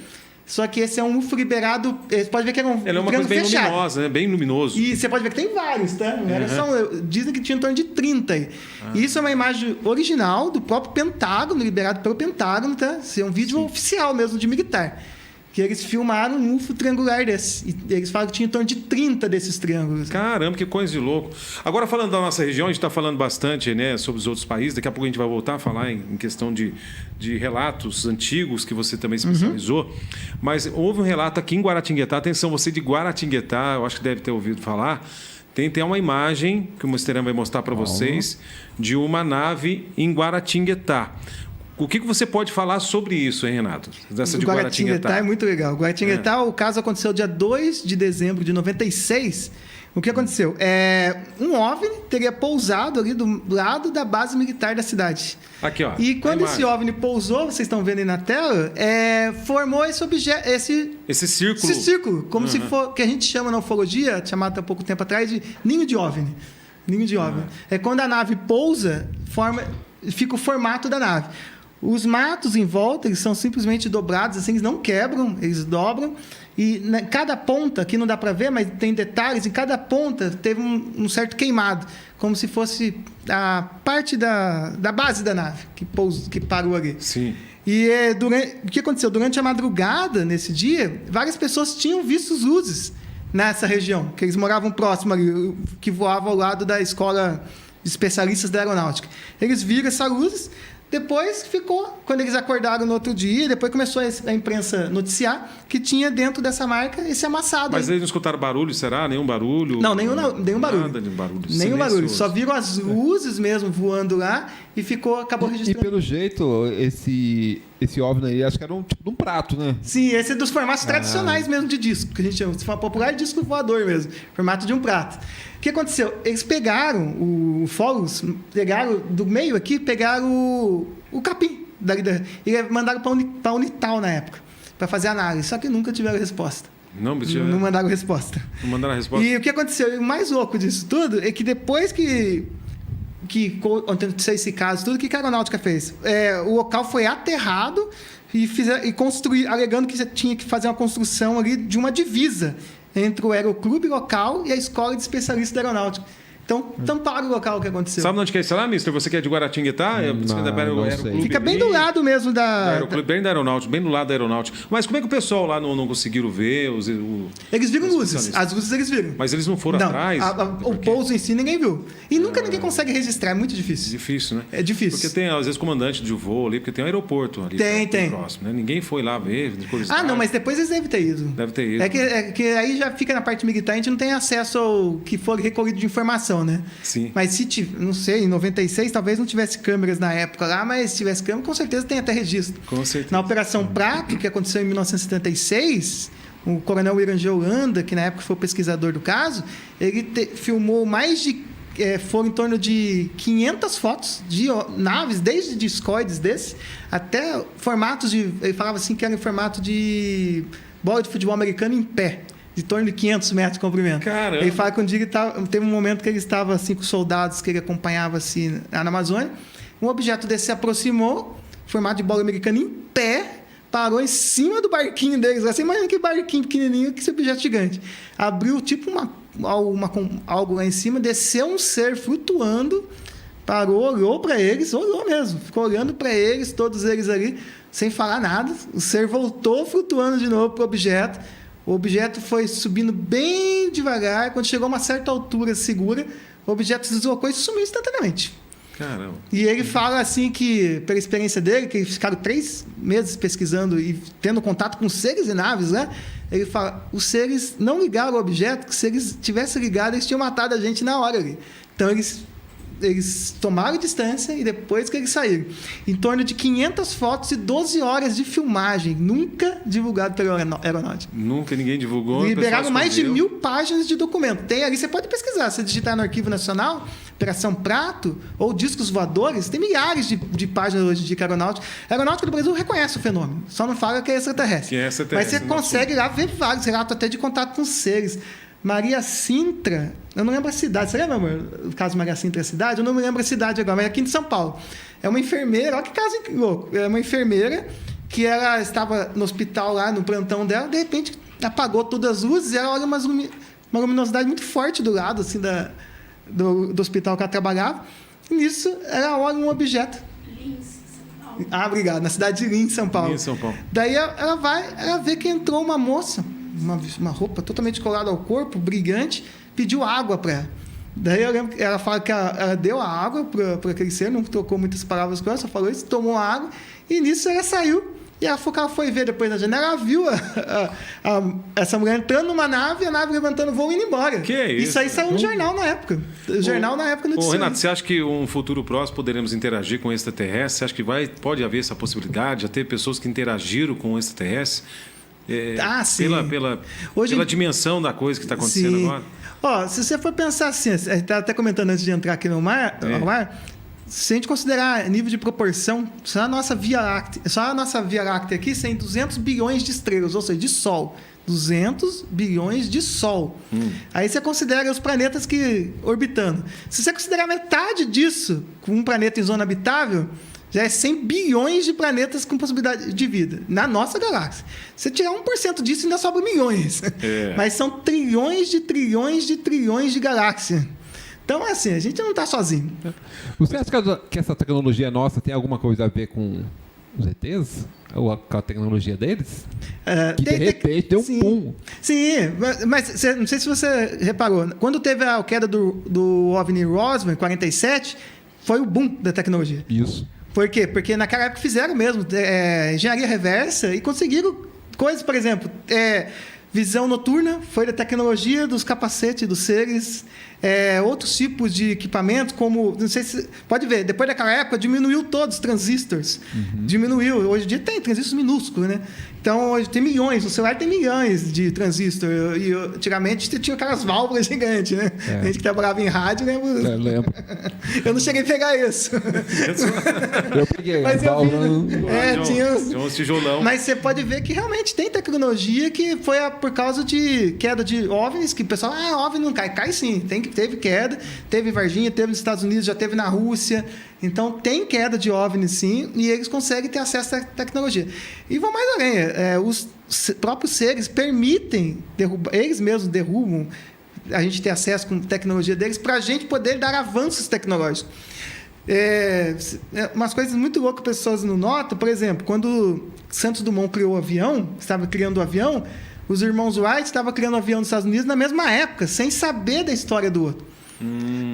Só que esse é um UFO liberado. Você pode ver que era um Ele é uma coisa bem fechado. luminosa, né? Bem luminoso. E você pode ver que tem vários, tá? Não era só dizem que tinha em torno de 30 aí. E isso é uma imagem original do próprio Pentágono, liberado pelo Pentágono, tá? Isso é um vídeo oficial mesmo de militar. que eles filmaram um UFO triangular desse. E eles falam que tinha em torno de 30 desses triângulos. Caramba, que coisa de louco. Agora, falando da nossa região, a gente está falando bastante, né, sobre os outros países. Daqui a pouco a gente vai voltar a falar em questão de relatos antigos, que você também especializou. Mas houve um relato aqui em Guaratinguetá. Atenção, você de Guaratinguetá, eu acho que deve ter ouvido falar. Tem uma imagem que o Mosteirão vai mostrar para vocês de uma nave em Guaratinguetá. O que você pode falar sobre isso, hein, Renato? Dessa de Guaratinguetá é muito legal. Guaratinguetá, o caso aconteceu dia 2 de dezembro de 96. O que aconteceu? Um OVNI teria pousado ali do lado da base militar da cidade. Aqui, ó. E quando esse OVNI pousou, vocês estão vendo aí na tela, formou esse objeto, esse círculo. Esse círculo, como se for, que a gente chama na ufologia, chamado há pouco tempo atrás, de ninho de OVNI. Ninho de OVNI. É quando a nave pousa, fica o formato da nave. Os matos em volta, eles são simplesmente dobrados, assim, eles não quebram, eles dobram. E cada ponta, aqui não dá para ver, mas tem detalhes, em cada ponta teve um certo queimado, como se fosse a parte da base da nave que parou ali. Sim. E o que aconteceu? Durante a madrugada, nesse dia, várias pessoas tinham visto as luzes nessa região, que eles moravam próximo ali, que voavam ao lado da escola de especialistas da aeronáutica. Eles viram essas luzes. Depois ficou, quando eles acordaram no outro dia, depois começou a imprensa noticiar que tinha dentro dessa marca esse amassado. Mas eles não escutaram barulho, será? Nenhum barulho? Não, nenhum barulho. Nada de barulho. Nenhum barulho. Só viram as luzes mesmo voando lá e acabou registrando. E pelo jeito, esse OVNI aí, acho que era um tipo de um prato, né? Sim, esse é dos formatos tradicionais mesmo de disco, que a gente chama. Se for popular, disco voador mesmo. Formato de um prato. O que aconteceu? Eles pegaram o Fóruns, pegaram do meio aqui, pegaram o capim e mandaram para a Unital na época, para fazer análise. Só que nunca tiveram resposta. Não mandaram resposta. Não mandaram resposta. E o que aconteceu? O mais louco disso tudo é que depois que aconteceu esse caso, tudo que a aeronáutica fez, o local foi aterrado e construir, alegando que tinha que fazer uma construção ali de uma divisa entre o aeroclube local e a escola de especialistas da aeronáutica. Então, tamparam o local que aconteceu. Sabe onde que é isso lá, mister? Você que é de Guaratinguetá? Fica bem do lado mesmo bem da aeronáutica, bem do lado da aeronáutica. Mas como é que o pessoal lá não conseguiram ver? Eles viram luzes. As luzes eles viram. Mas eles não foram atrás? O pouso em si ninguém viu. E nunca ninguém consegue registrar. É muito difícil. Difícil, né? É difícil. Porque tem, às vezes, comandante de voo ali, porque tem um aeroporto ali. Tem. Próximo, né? Ninguém foi lá ver. Não, mas depois eles devem ter ido. Deve ter ido. É que aí já fica na parte militar, a gente não tem acesso ao que for recolhido de informação, né? Sim. Mas não sei, em 96 talvez não tivesse câmeras na época lá, mas se tivesse câmera, com certeza tem até registro. Com certeza. Na Operação Prato, que aconteceu em 1976, o coronel Irangê Holanda, que na época foi o pesquisador do caso, ele filmou foram em torno de 500 fotos de naves, desde discoides desse, até formatos ele falava assim que era em formato de bola de futebol americano em pé, de torno de 500 metros de comprimento. Caramba. Ele fala que um dia teve um momento que ele estava assim, com soldados que ele acompanhava assim, na Amazônia. Um objeto desse se aproximou, formato de bola americana em pé, parou em cima do barquinho deles. Você imagina que barquinho pequenininho, que esse objeto gigante. Abriu tipo algo lá em cima, desceu um ser flutuando, parou, olhou para eles, olhou mesmo, ficou olhando para eles, todos eles ali, sem falar nada. O ser voltou flutuando de novo para o objeto. O objeto foi subindo bem devagar. Quando chegou a uma certa altura segura, o objeto se deslocou e sumiu instantaneamente. Caramba. E ele fala assim que, pela experiência dele, que eles ficaram 3 meses pesquisando e tendo contato com seres e naves, né? Ele fala, os seres não ligaram ao objeto, que se eles tivessem ligado, eles tinham matado a gente na hora ali. Então, eles tomaram distância e depois que eles saíram. Em torno de 500 fotos e 12 horas de filmagem, nunca divulgado pela aeronáutica. Nunca ninguém divulgou. Liberaram mais de 1000 páginas de documento. Tem ali, você pode pesquisar. Se digitar no Arquivo Nacional, Operação Prato ou Discos Voadores, tem milhares de páginas hoje de aeronáutica. A aeronáutica do Brasil reconhece o fenômeno, só não fala que é extraterrestre. Mas você consegue lá ver vários relatos até de contato com seres. Maria Sintra, eu não lembro a cidade. Você lembra, amor, o caso Maria Sintra, a cidade? Eu não me lembro a cidade agora, mas é aqui em São Paulo. É uma enfermeira, olha que caso louco. É uma enfermeira que ela estava no hospital lá, no plantão dela, de repente apagou todas as luzes e ela olha uma luminosidade muito forte do lado assim, do hospital que ela trabalhava. E nisso, ela olha um objeto. obrigado. Na cidade de Lins, em São Paulo. Em São Paulo. Daí ela vê que entrou uma moça, uma roupa totalmente colada ao corpo, brilhante, pediu água para ela. Daí eu lembro que ela fala que ela deu a água para aquele ser, não trocou muitas palavras com ela, só falou isso, tomou a água, e nisso ela saiu. E ela falou que ela foi ver depois na janela, ela viu essa mulher entrando numa nave, a nave levantando voo e indo embora. Que é isso? Isso aí saiu no jornal na época. O jornal na época noticiou. Renato, você acha que um futuro próximo poderemos interagir com extraterrestres? Você acha que pode haver essa possibilidade? Já teve pessoas que interagiram com extraterrestres? Sim. Pela dimensão da coisa que está acontecendo agora? Ó, se você for pensar assim, a gente estava até comentando antes de entrar aqui no mar, se a gente considerar nível de proporção, só a nossa Via Láctea aqui tem 200 bilhões de estrelas, ou seja, de Sol. 200 bilhões de Sol. Aí você considera os planetas que orbitando. Se você considerar metade disso com um planeta em zona habitável, já é 100 bilhões de planetas com possibilidade de vida na nossa galáxia. Se você tirar 1% disso, ainda sobra milhões. Mas são trilhões de trilhões de trilhões de galáxias. Então, assim, a gente não está sozinho. Você acha que essa tecnologia nossa tem alguma coisa a ver com os ETs? Ou com a tecnologia deles? Que de repente deu um boom. Sim, mas não sei se você reparou. Quando teve a queda do OVNI Roswell, em 47, foi o boom da tecnologia. Isso. Por quê? Porque naquela época fizeram mesmo engenharia reversa e conseguiram coisas, por exemplo, visão noturna, foi da tecnologia dos capacetes dos seres, outros tipos de equipamento, como, não sei se... Pode ver, depois daquela época diminuiu todos os transistores. Diminuiu. Hoje em dia tem transistores minúsculos, né? Então, hoje tem milhões, o celular tem milhões de transistores. E antigamente tinha aquelas válvulas gigantes, né? A gente que trabalhava em rádio, né? Eu lembro. Eu não cheguei a pegar isso. Eu peguei. Mas eu vi. Tinha uns tijolão. Mas você pode ver que realmente tem tecnologia que foi por causa de queda de OVNIs, que o pessoal, OVNI não cai. Cai sim, teve queda, teve em Varginha, teve nos Estados Unidos, já teve na Rússia. Então, tem queda de OVNI, sim, e eles conseguem ter acesso à tecnologia. E vão mais além. Os próprios seres permitem derrubar, eles mesmos derrubam, a gente ter acesso com tecnologia deles para a gente poder dar avanços tecnológicos. Umas coisas muito loucas que as pessoas não notam, por exemplo, quando Santos Dumont criou o avião, estava criando o avião, os irmãos Wright estavam criando o avião nos Estados Unidos na mesma época, sem saber da história do outro.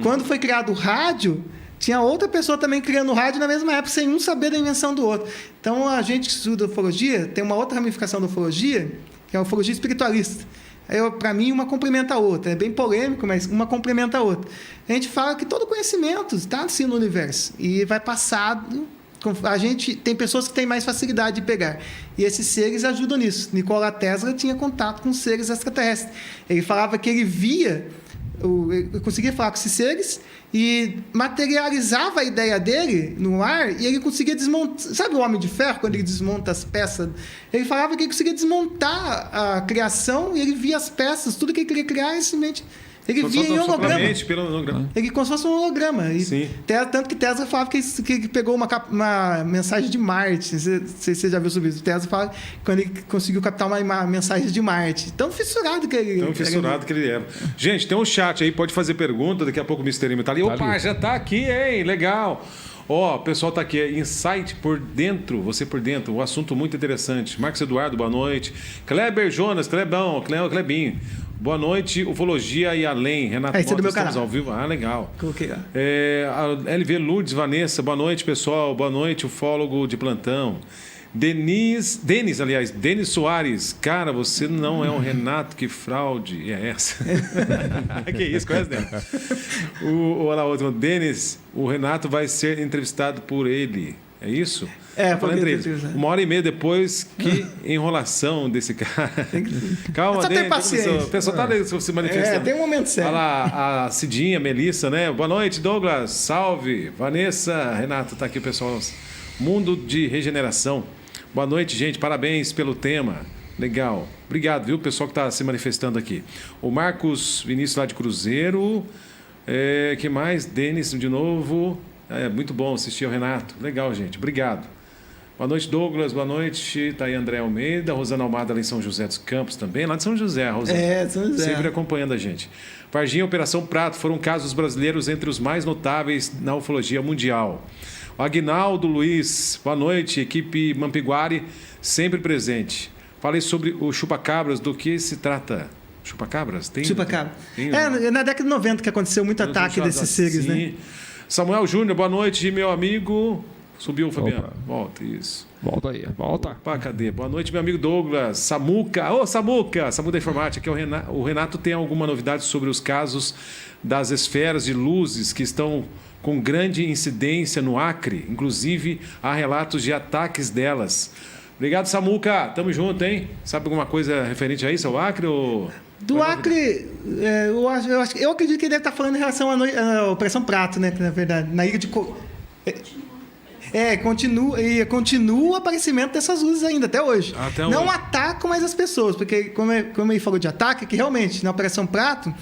Quando foi criado o rádio, tinha outra pessoa também criando o rádio na mesma época, sem um saber da invenção do outro. Então, a gente que estuda ufologia, tem uma outra ramificação da ufologia, que é a ufologia espiritualista. Para mim, uma complementa a outra. É bem polêmico, mas uma complementa a outra. A gente fala que todo conhecimento está assim no universo e vai passado. A gente tem pessoas que têm mais facilidade de pegar. E esses seres ajudam nisso. Nikola Tesla tinha contato com seres extraterrestres. Ele falava que ele via... Eu conseguia falar com esses seres e materializava a ideia dele no ar e ele conseguia desmontar. Sabe o Homem de Ferro, quando ele desmonta as peças? Ele falava que ele conseguia desmontar a criação e ele via as peças, tudo que ele queria criar, simplesmente. Ele via em holograma. Ele como se fosse um holograma. Sim. Tanto que Tesla falava que ele pegou uma mensagem de Marte. Não sei se você já viu sobre isso. Tesla fala quando ele conseguiu captar uma mensagem de Marte. Tão fissurado que ele era. Gente, tem um chat aí, pode fazer pergunta. Daqui a pouco o Mr. M tá ali. Opa, já tá aqui, hein? Legal. O pessoal tá aqui. Insight por dentro, você por dentro. Um assunto muito interessante. Marcos Eduardo, boa noite. Kleber Jonas, Klebinho. Boa noite, Ufologia e Além. Renato Mota, do meu canal. Ao vivo. Legal. Coloquei lá. A LV Lourdes Vanessa, boa noite, pessoal. Boa noite, ufólogo de plantão. Denis Soares. Cara, você não é um Renato, que fraude é essa? Que isso, conhece, né? Olha lá, outro. Denis, o Renato vai ser entrevistado por ele. É isso? Falando entre eles. 1h30 depois, que enrolação desse cara. Calma, só tem paciência. O pessoal está se manifestando. Tem um momento sério. Olha lá, a Cidinha, Melissa, né? Boa noite, Douglas. Salve. Vanessa, Renato, está aqui o pessoal. Mundo de Regeneração. Boa noite, gente. Parabéns pelo tema. Legal. Obrigado, viu, pessoal que está se manifestando aqui. O Marcos Vinícius lá de Cruzeiro. Que mais? Denis de novo. Muito bom assistir ao Renato. Legal, gente. Obrigado. Boa noite, Douglas. Boa noite. Está aí André Almeida. Rosana Almada lá em São José dos Campos também. Lá de São José, Rosana. São José. Sempre acompanhando a gente. Varginha, Operação Prato foram casos brasileiros entre os mais notáveis na ufologia mundial. Aguinaldo Luiz, boa noite. Equipe Mampiguari, sempre presente. Falei sobre o chupa-cabras, do que se trata? Chupa-cabras? Chupa-cabra. Na década de 90 que aconteceu muito ataque desses seres, né? Samuel Júnior, boa noite, meu amigo. Subiu, Fabiano. Opa. Volta, isso. Volta aí, volta. Opa, cadê? Boa noite, meu amigo Douglas. Samuca. Ô, Samuca! Samu da Informática. Aqui é o Renato tem alguma novidade sobre os casos das esferas de luzes que estão com grande incidência no Acre. Inclusive, há relatos de ataques delas. Obrigado, Samuca. Tamo junto, hein? Sabe alguma coisa referente a isso, ao Acre? Ou... Do Acre, eu acredito que ele deve estar falando em relação à Operação Prato, né? Na verdade, na ilha de... Continua o aparecimento dessas luzes ainda, até hoje. Não atacam mais as pessoas, porque, como ele falou de ataque, que realmente, na Operação Prato,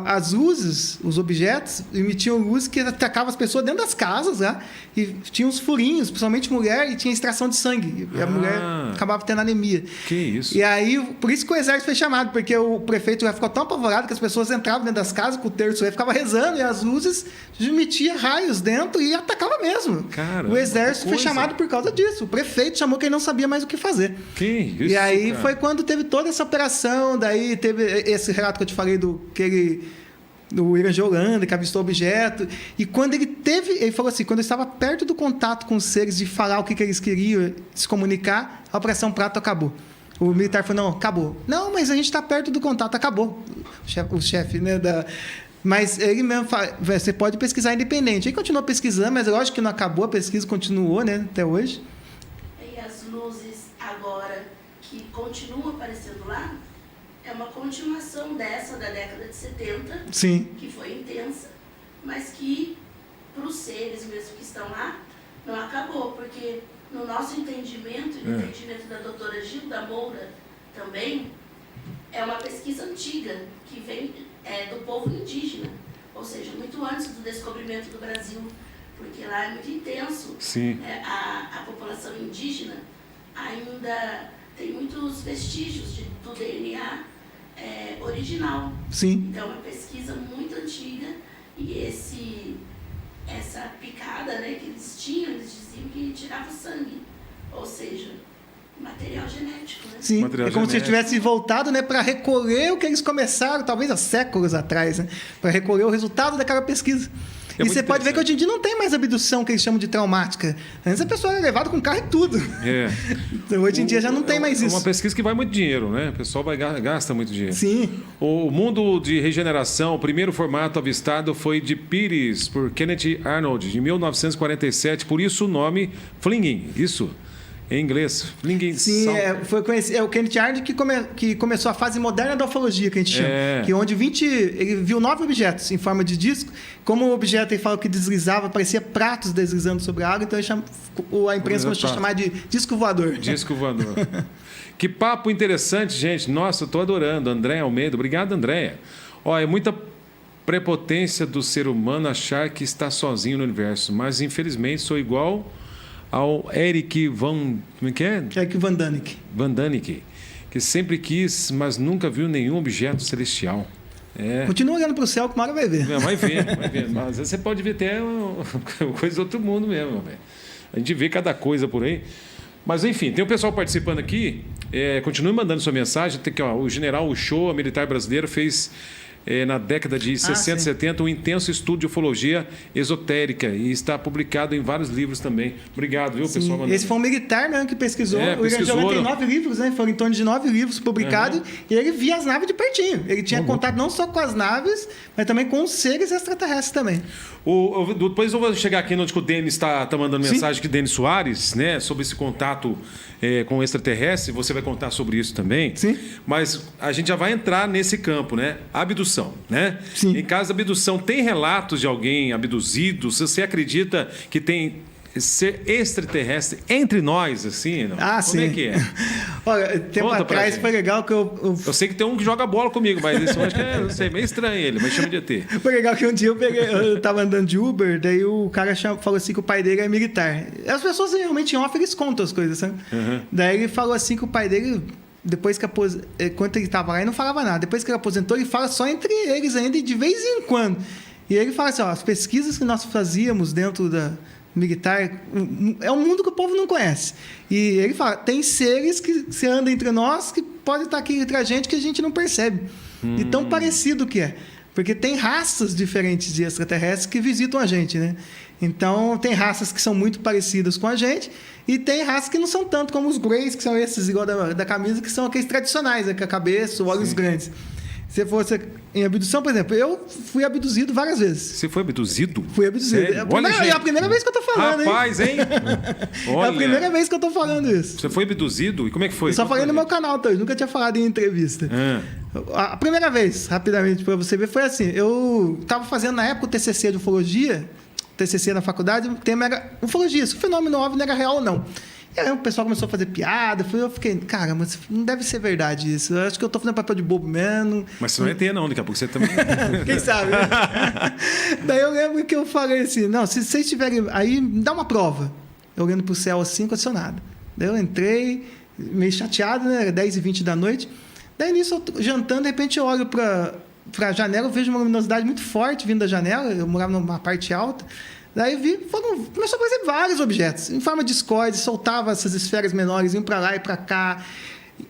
as luzes, os objetos, emitiam luz que atacavam as pessoas dentro das casas, né? E tinha uns furinhos, principalmente mulher, e tinha extração de sangue. E a mulher acabava tendo anemia. Que isso? E aí, por isso que o exército foi chamado, porque o prefeito já ficou tão apavorado que as pessoas entravam dentro das casas com o terço, aí ficava rezando, e as luzes emitiam raios dentro e atacava mesmo. Cara, o exército foi chamado por causa disso. O prefeito chamou que ele não sabia mais o que fazer. Que isso, e aí cara? foi quando teve toda essa operação, daí teve esse relato que eu te falei do Irã Holanda, que avistou o objeto. E quando ele falou assim, quando eu estava perto do contato com os seres, de falar o que eles queriam, se comunicar, a Operação Prato acabou. O militar falou, não, acabou. Não, mas a gente está perto do contato, acabou. O chefe, né, Mas ele mesmo fala, você pode pesquisar independente. Ele continuou pesquisando, mas lógico que não acabou, a pesquisa continuou, né, até hoje. E as luzes agora que continuam aparecendo lá, é uma continuação dessa da década de 70, Sim. Que foi intensa, mas que para os seres mesmo que estão lá, não acabou, porque no nosso entendimento, e no entendimento da doutora Gilda Moura também, é uma pesquisa antiga, que vem do povo indígena, ou seja, muito antes do descobrimento do Brasil, porque lá é muito intenso. Sim. A população indígena ainda tem muitos vestígios do DNA original. Sim. Então, é uma pesquisa muito antiga e essa picada, né, que eles tinham, eles diziam que tirava sangue, ou seja, material genético, né? Sim, material é como genético. se eles tivessem voltado, né, para recolher o que eles começaram, talvez há séculos atrás, né, para recolher o resultado daquela pesquisa. É e você pode ver que hoje em dia não tem mais abdução que eles chamam de traumática. Antes a pessoa era levada com carro e tudo. Então, hoje em dia já não tem mais isso. É uma pesquisa que vai muito dinheiro, né? O pessoal gasta muito dinheiro. Sim. O mundo de regeneração, o primeiro formato avistado foi de Pires, por Kenneth Arnold, de 1947. Por isso o nome Flinging. Isso. Em inglês. Flinging. Sim, é o Kenneth Arnold que começou a fase moderna da ufologia, que a gente chama. Que onde ele viu 9 objetos em forma de disco. Como o objeto ele fala que deslizava, parecia pratos deslizando sobre a água, então a imprensa começou a chamar de disco voador. Disco voador. Que papo interessante, gente. Nossa, eu estou adorando. Andréia Almeida. Obrigado, Andréia. É muita prepotência do ser humano achar que está sozinho no universo, mas infelizmente sou igual ao Eric Van... Como é que é? Eric Van Danick. Van Danick, que sempre quis, mas nunca viu nenhum objeto celestial. Continua olhando para o céu que uma hora vai ver. Vai ver. Mas você pode ver até coisa do outro mundo mesmo. Véio. A gente vê cada coisa por aí. Mas, enfim, tem o pessoal participando aqui. Continue mandando sua mensagem. Tem aqui, o general Uchoa, militar brasileiro, fez... na década de 60 e 70, um intenso estudo de ufologia esotérica e está publicado em vários livros também. Obrigado, viu, pessoal? Mandando. Esse foi um militar mesmo que pesquisou. O Irã Holanda tem 9 livros, né? Foram em torno de 9 livros publicados e ele via as naves de pertinho. Ele tinha contato não só com as naves, mas também com os seres extraterrestres também. Depois eu vou chegar aqui onde o Denis está mandando mensagem, que Denis Soares, né, sobre esse contato com o extraterrestre. Você vai contar sobre isso também. Sim. Mas a gente já vai entrar nesse campo, né? Abdução. Né? Sim. Em caso de abdução, tem relatos de alguém abduzido? Você acredita que tem ser extraterrestre entre nós, assim? Não? Sim. Como é que é? Olha, tempo atrás foi legal que eu sei que tem um que joga bola comigo, mas esse eu acho que não sei, meio estranho ele, mas chama de ET. Foi legal que um dia eu tava andando de Uber, daí o cara falou assim que o pai dele é militar. As pessoas realmente em off, eles contam as coisas, sabe? Daí ele falou assim que o pai dele... Depois que quando ele estava lá, ele não falava nada. Depois que ele aposentou, ele fala só entre eles ainda, e de vez em quando. E ele fala assim, as pesquisas que nós fazíamos dentro militar. É um mundo que o povo não conhece. E ele fala, tem seres que se andam entre nós que podem estar aqui entre a gente que a gente não percebe. E tão parecido que é. Porque tem raças diferentes de extraterrestres que visitam a gente, né? Então, tem raças que são muito parecidas com a gente e tem raças que não são tanto, como os Greys, que são esses, igual da camisa, que são aqueles tradicionais, né? Com a cabeça, olhos grandes. Se fosse em abdução, por exemplo, eu fui abduzido várias vezes. Você foi abduzido? Fui abduzido. Sério? É a primeira vez que eu tô falando, Rapaz, hein? Olha. É a primeira vez que eu tô falando isso. Você foi abduzido? E como é que foi? Eu só falei no meu canal, tá? Eu nunca tinha falado em entrevista. A primeira vez, rapidamente, para você ver, foi assim. Eu estava fazendo, na época, o TCC de ufologia, TCC na faculdade, o tema era ufologia, se o fenômeno OVNI era real ou não. E aí o pessoal começou a fazer piada, eu fiquei, cara, mas não deve ser verdade isso. Eu acho que eu tô fazendo papel de bobo mesmo. Mas você não é ET, não, daqui a pouco você também. Quem sabe? Né? Daí eu lembro que eu falei assim, não, se vocês tiverem aí, me dá uma prova. Eu olhando pro céu assim, não aconteceu nada. Daí eu entrei, meio chateado, né? Era 10h20 da noite. Daí nisso, eu tô jantando, de repente eu olho para a janela, eu vejo uma luminosidade muito forte vindo da janela, eu morava numa parte alta. Daí começou a aparecer vários objetos, em forma de discoide, soltava essas esferas menores, iam para lá e para cá.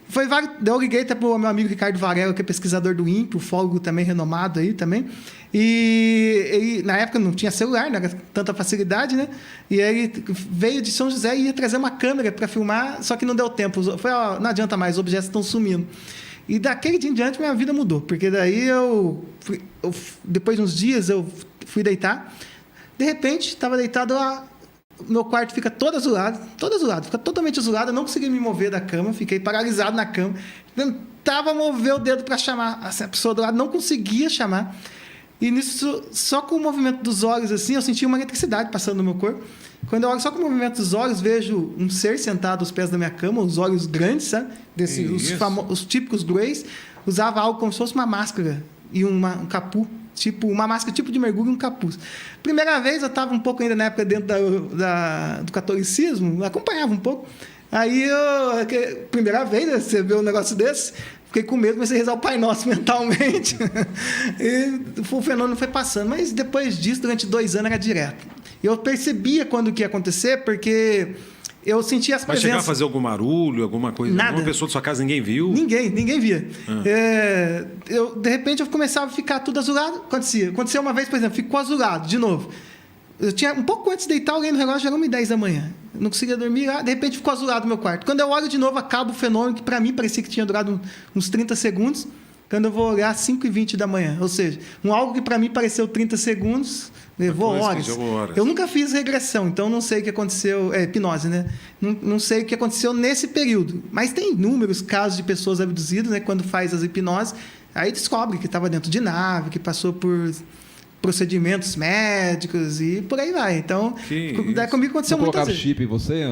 Foi vários. Daí eu liguei até para o meu amigo Ricardo Varela, que é pesquisador do INPE, ufólogo também renomado aí também. E ele, na época não tinha celular, não era tanta facilidade, né? E ele veio de São José e ia trazer uma câmera para filmar, só que não deu tempo. Foi, não adianta mais, os objetos estão sumindo. E daquele dia em diante minha vida mudou, porque daí depois de uns dias eu fui deitar, de repente estava deitado lá, meu quarto fica todo azulado, fica totalmente azulado, eu não consegui me mover da cama, fiquei paralisado na cama, tentava mover o dedo para chamar, a pessoa do lado não conseguia chamar, e nisso, só com o movimento dos olhos assim, eu senti uma eletricidade passando no meu corpo. Quando eu olho só com o movimento dos olhos, vejo um ser sentado aos pés da minha cama, os olhos grandes, sabe? Os típicos Greys, usava algo como se fosse uma máscara e um capuz, uma máscara tipo de mergulho e um capuz. Primeira vez, eu estava um pouco ainda na época dentro do catolicismo, acompanhava um pouco. Aí, primeira vez, né, você vê um negócio desse, fiquei com medo, comecei a rezar o Pai Nosso mentalmente. E o fenômeno foi passando. Mas depois disso, durante 2 anos, era direto. Eu percebia quando que ia acontecer, porque eu sentia as presenças. Mas chegar a fazer algum barulho, alguma coisa? Nada. Alguma pessoa da sua casa ninguém viu? Ninguém via. De repente, eu começava a ficar tudo azulado. Aconteceu uma vez, por exemplo, ficou azulado, de novo. Eu tinha um pouco antes de deitar, alguém no relógio, era 1h10 da manhã. Eu não conseguia dormir, de repente ficou azulado no meu quarto. Quando eu olho de novo, acaba o fenômeno, que para mim parecia que tinha durado uns 30 segundos. Quando eu vou olhar, 5h20 da manhã. Ou seja, algo que para mim pareceu 30 segundos, levou horas. Eu nunca fiz regressão, então não sei o que aconteceu. Hipnose, né? Não sei o que aconteceu nesse período. Mas tem inúmeros casos de pessoas abduzidas, né? Quando faz as hipnoses, aí descobre que estava dentro de nave, que passou por procedimentos médicos e por aí vai. Então, daí comigo aconteceu muitas vezes. Chip em você?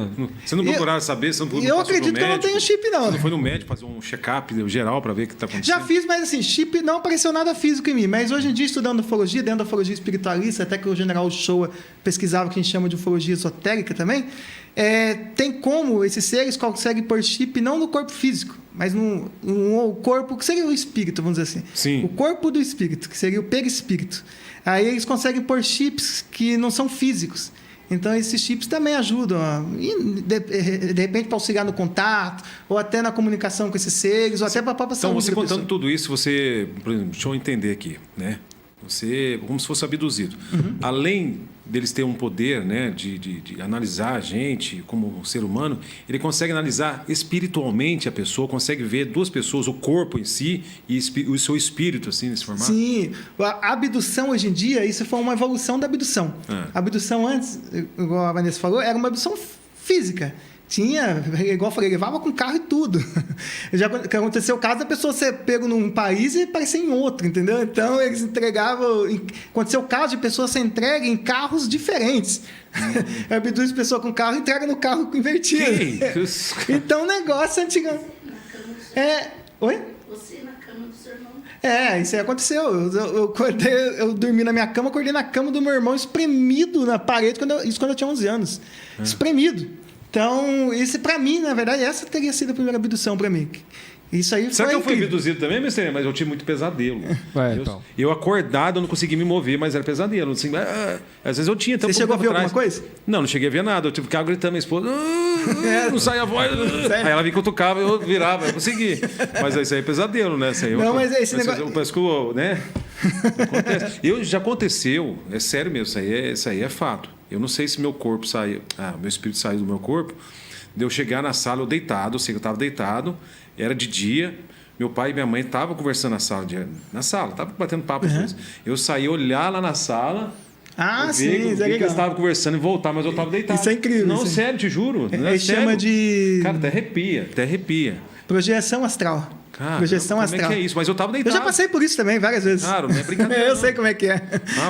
Você não procuraram saber? Você não eu acredito que eu não tenho chip, não. Você não foi no médico fazer um check-up geral para ver o que está acontecendo? Já fiz, mas assim, chip não apareceu nada físico em mim. Mas hoje em dia, estudando ufologia, dentro da ufologia espiritualista, até que o general Shoa pesquisava o que a gente chama de ufologia esotérica também, tem como esses seres conseguem pôr chip não no corpo físico, mas no corpo, que seria o espírito, vamos dizer assim. Sim. O corpo do espírito, que seria o perispírito. Aí eles conseguem pôr chips que não são físicos. Então, esses chips também ajudam, de repente, para auxiliar no contato, ou até na comunicação com esses seres, ou até para a própria saúde. Então, você contando pessoa. tudo isso, você... Por exemplo, deixa eu entender aqui, né? Você, como se fosse abduzido. Além deles terem um poder, né, de analisar a gente como um ser humano, ele consegue analisar espiritualmente a pessoa, consegue ver 2 pessoas, o corpo em si e o seu espírito, assim, nesse formato? Sim. A abdução, hoje em dia, isso foi uma evolução da abdução. A abdução antes, igual a Vanessa falou, era uma abdução física. Tinha, igual eu falei, levava com carro e tudo. Já aconteceu o caso da pessoa ser pego num país e aparecer em outro, entendeu? Então, eles entregavam... Aconteceu o caso de pessoas ser entregues em carros diferentes. Abduz pessoa com carro e entrega no carro invertido. Então, o negócio antigamente... Oi? Você na cama do seu irmão. Isso aí aconteceu. Eu dormi na minha cama, acordei na cama do meu irmão espremido na parede, quando eu tinha 11 anos. Espremido. Então, isso para mim, na verdade, essa teria sido a primeira abdução para mim. Isso aí Será foi que eu fui incrível. abduzido também, Mister? Mas eu tive muito pesadelo. Então. Eu acordado, eu não conseguia me mover, mas era pesadelo. Assim, às vezes eu tinha até um Você chegou a pouco ver atrás. alguma coisa? Não cheguei a ver nada. Eu tive que ficar gritando minha esposa. Não sai a voz. Sério? Aí ela me cutucava, eu virava, eu consegui. Mas isso aí é pesadelo, né? Isso aí, Não, mas esse negócio... Parece que, né? Acontece. Já aconteceu, é sério mesmo, isso aí é fato. Eu não sei se meu corpo saiu, meu espírito saiu do meu corpo, de eu chegar na sala, eu deitado, eu sei que eu estava deitado, era de dia, meu pai e minha mãe estavam conversando na sala, estavam batendo papo. Eu saí olhar lá na sala, sim, isso é que legal. eles estavam conversando e voltar, mas eu estava deitado. Isso é incrível. Não, sério, te juro. Não é chama sério. de... Cara, até arrepia. Projeção astral. Cara, projeção como astral. é que é isso? Mas eu estava deitado. Eu já passei por isso também, várias vezes. Claro, não é brincadeira. Eu não. sei como é que é.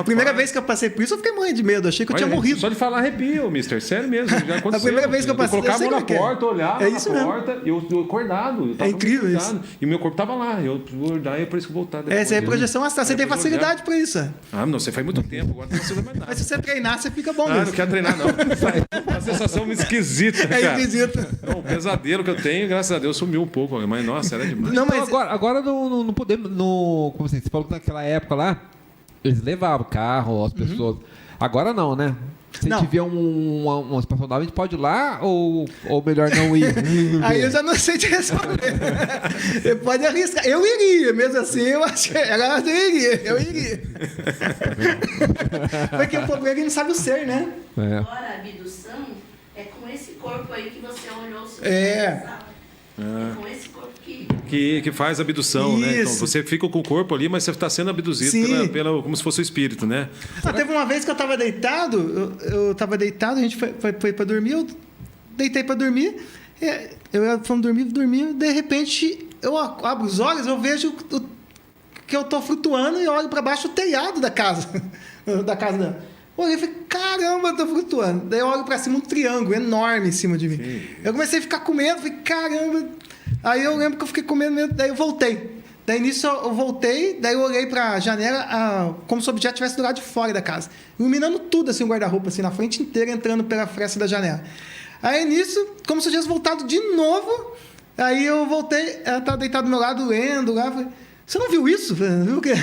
Primeira vez que eu passei por isso, eu fiquei morrendo de medo. Achei que eu tinha morrido. Só de falar arrepio, mister. Sério mesmo. Já aconteceu. A primeira vez que eu passei, eu colocava a mão na como é que é. porta, olhava É isso na mesmo. porta, eu acordado. Eu tava incrível acordado. isso. E o meu corpo estava lá. Daí é por isso que eu voltava. Essa é projeção astral. Você tem facilidade para isso. Não, você faz muito tempo. Agora não precisa mais nada. Mas se você treinar, você fica bom mesmo. Não quero treinar, não. Uma sensação muito esquisita, cara. É esquisito. Não, o pesadelo que eu tenho, graças a Deus, sumiu um pouco. Mas, nossa, era demais. Não, Então, mas... agora não podemos. Como assim? Você falou que naquela época lá, eles levavam carro, as pessoas. Agora não, né? Se Não. tiver uma espaçonave, a gente pode ir lá ou melhor não ir? Aí eu já não sei te responder. Você pode arriscar. Eu iria, mesmo assim, eu acho que eu iria. Porque o problema é que a gente não sabe o ser, né? Agora, a abdução é com esse corpo aí que você olhou o seu É com esse corpo Que faz abdução, né? Então, Isso. você fica com o corpo ali, mas você está sendo abduzido como se fosse o espírito, né? Teve uma vez que eu estava deitado, a gente foi para dormir, eu deitei para dormir, fomos dormir, de repente eu abro os olhos, eu vejo que eu estou flutuando e olho para baixo o telhado da casa, dela. Olhei e falei, caramba, eu tô flutuando. Daí eu olho pra cima, um triângulo enorme em cima de mim. Sim. Eu comecei a ficar com medo, falei, caramba. Aí eu lembro que eu fiquei com medo, daí eu voltei. Daí nisso eu voltei, daí eu olhei pra janela, como se o objeto estivesse do lado de fora da casa. Iluminando tudo, assim, o guarda-roupa, assim, na frente inteira, entrando pela fresta da janela. Aí nisso, como se eu tivesse voltado de novo, aí eu voltei, ela tava deitada do meu lado, lendo lá, falei, você não viu isso? Viu o quê?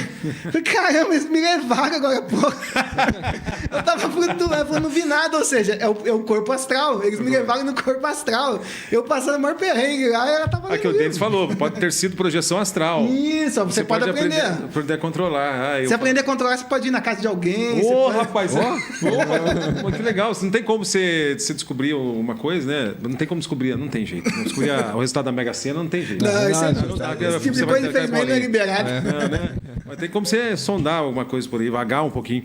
Falei, caramba, eles me levaram agora há pouco. Eu tava flutuando, eu não vi nada, ou seja, é o corpo astral. Eles me levaram no corpo astral. Eu passando o maior perrengue lá, ela tava... Aqui o Denis falou, pode ter sido projeção astral. Isso, você pode aprender. Aprender a controlar. Se aprender a controlar, você pode ir na casa de alguém. Rapaz, que legal. Não tem como você descobrir uma coisa, né? Não tem como descobrir, não tem jeito. Descobrir o resultado da Mega Sena não tem jeito. Não, isso não dá. esse tipo de coisa, infelizmente, não é liberado. Né? Mas tem como você sondar alguma coisa por aí, vagar um pouquinho.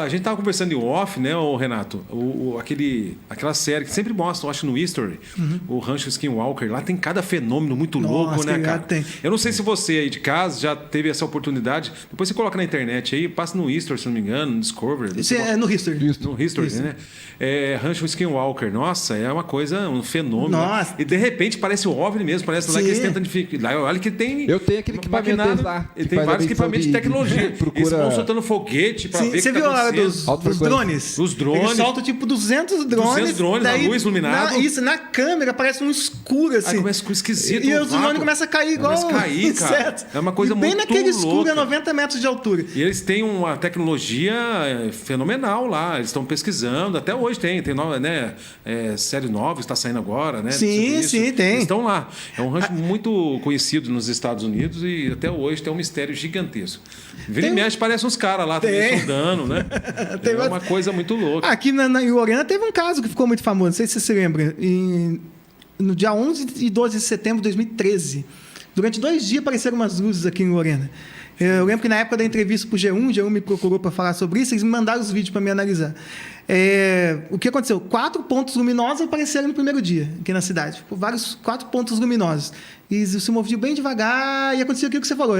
A gente tava conversando em off, né, Renato? Aquela série que sempre mostra, eu acho, no History, o Rancho Skinwalker. Lá tem cada fenômeno muito louco, né, cara? Tem. Eu não sei se você aí de casa já teve essa oportunidade. Depois você coloca na internet aí, passa no History, se não me engano, no Discovery. Isso é no History. No History, né? Rancho Skinwalker. Nossa, é uma coisa, um fenômeno. Nossa. E de repente parece o OVNI mesmo, parece lá que eles tentam lá. Olha que tem. Eu tenho aquele equipamento deles lá. Ele tem vários equipamentos de tecnologia. Eles vão soltando foguete para ver o que você viu a hora dos drones? Os drones. Eles soltam tipo 200 drones. 200 drones na luz iluminada. Na câmera parece um escuro assim. Começa com esquisito. E os drones começam a cair igual. Começa a cair, cara. É uma coisa muito louca. Bem naquele escuro, a 90 metros de altura. E eles têm uma tecnologia fenomenal lá. Eles estão pesquisando. Até hoje tem né? Série nova está saindo agora, né? Sim, tem. Eles estão lá. É um rancho muito conhecido nos Estados Unidos e até hoje tem um mistério gigantesco. Vira e mexe, parece uns caras lá também sondando, né? É uma coisa muito louca. Aqui em Lorena teve um caso que ficou muito famoso, não sei se você se lembra. No dia 11 e 12 de setembro de 2013. Durante 2 dias apareceram umas luzes aqui em Lorena. Eu lembro que na época da entrevista para o G1 me procurou para falar sobre isso, eles me mandaram os vídeos para me analisar. O que aconteceu? 4 pontos luminosos apareceram no primeiro dia, aqui na cidade. 4 pontos luminosos. E se moviam bem devagar, e aconteceu aquilo que você falou,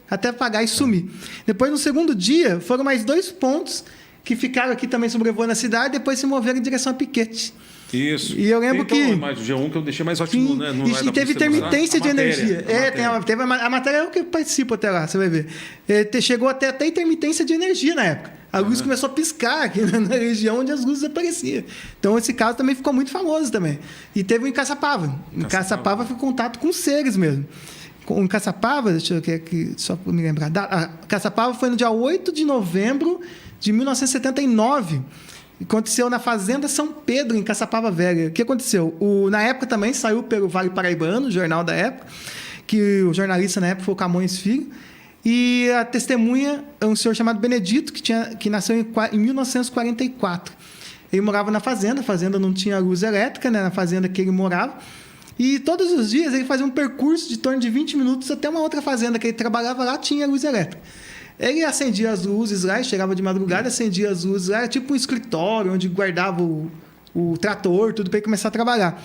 até apagar e sumir. Depois, no segundo dia, foram mais 2 pontos que ficaram aqui também sobrevoando a cidade, depois se moveram em direção a Piquete. Isso. E eu lembro que mais o G1 que eu deixei mais ótimo, né? E teve intermitência de energia. A matéria é o que eu participo até lá, você vai ver. Chegou até intermitência de energia na época. a luz começou a piscar aqui na região onde as luzes apareciam. Então, esse caso também ficou muito famoso também. E teve o em Caçapava. Em Caçapava foi contato com seres mesmo. Em Caçapava, deixa eu ver aqui, só para me lembrar. Caçapava foi no dia 8 de novembro de 1979. Aconteceu na Fazenda São Pedro, em Caçapava Velha. O que aconteceu? Na época também saiu pelo Vale Paraibano, o jornal da época, que o jornalista na época foi o Camões Filho. E a testemunha é um senhor chamado Benedito, que nasceu em 1944. Ele morava na fazenda, a fazenda não tinha luz elétrica, né, na fazenda que ele morava. E todos os dias ele fazia um percurso de torno de 20 minutos até uma outra fazenda que ele trabalhava lá, tinha luz elétrica. Ele acendia as luzes lá, chegava de madrugada, acendia as luzes lá, era tipo um escritório onde guardava o trator, tudo para ele começar a trabalhar.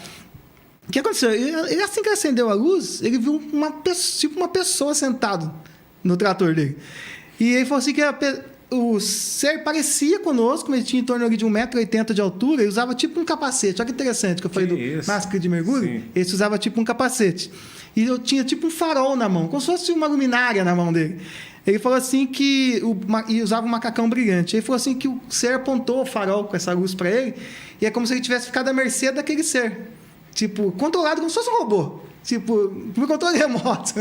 O que aconteceu? Ele, assim que acendeu a luz, ele viu uma pessoa sentada no trator dele. E ele falou assim que o ser parecia conosco, mas ele tinha em torno de 1,80 m de altura, ele usava tipo um capacete. Olha que interessante, que eu falei do máscara de mergulho. Sim. Ele usava tipo um capacete. E eu tinha tipo um farol na mão, como se fosse uma luminária na mão dele. Ele falou assim que... E usava um macacão brilhante. Ele falou assim que o ser apontou o farol com essa luz para ele, e é como se ele tivesse ficado à mercê daquele ser. Tipo, controlado como se fosse um robô. Tipo, por controle remoto.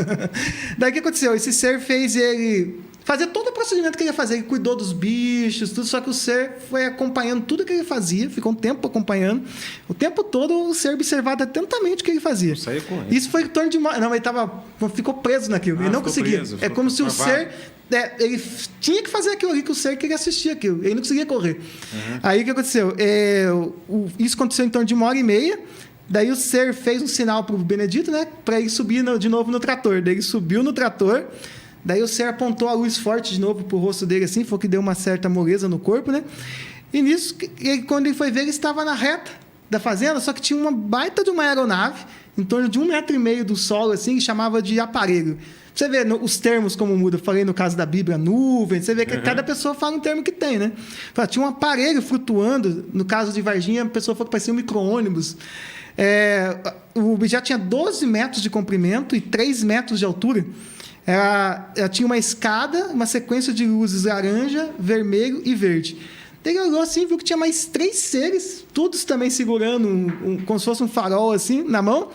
Daí o que aconteceu? Esse ser fez ele fazer todo o procedimento que ele ia fazer. Ele cuidou dos bichos, tudo, só que o ser foi acompanhando tudo que ele fazia, ficou um tempo acompanhando. O tempo todo o ser observava atentamente o que ele fazia. Isso foi em torno de... Não, ele ficou preso naquilo. Ele não conseguia. Preso, é como se o ser... ele tinha que fazer aquilo ali que o ser queria assistir aquilo. Ele não conseguia correr. Aí o que aconteceu? Isso aconteceu em torno de 1h30. Daí o ser fez um sinal para o Benedito, né? Para ele subir de novo no trator. Daí ele subiu no trator. Daí o ser apontou a luz forte de novo para o rosto dele, assim, foi que deu uma certa moleza no corpo, né? E nisso, quando ele foi ver, ele estava na reta da fazenda, só que tinha uma baita de uma aeronave, em torno de 1,5 m do solo, assim, que chamava de aparelho. Você vê os termos como muda. Eu falei no caso da Bíblia, nuvem. Você vê que cada pessoa fala um termo que tem, né? Tinha um aparelho flutuando. No caso de Varginha, a pessoa falou que parecia um micro-ônibus. O objeto tinha 12 metros de comprimento e 3 metros de altura. Ela tinha uma escada, uma sequência de luzes laranja, vermelho e verde. Daí ele olhou assim, viu que tinha mais 3 seres, todos também segurando como se fosse um farol assim, na mão,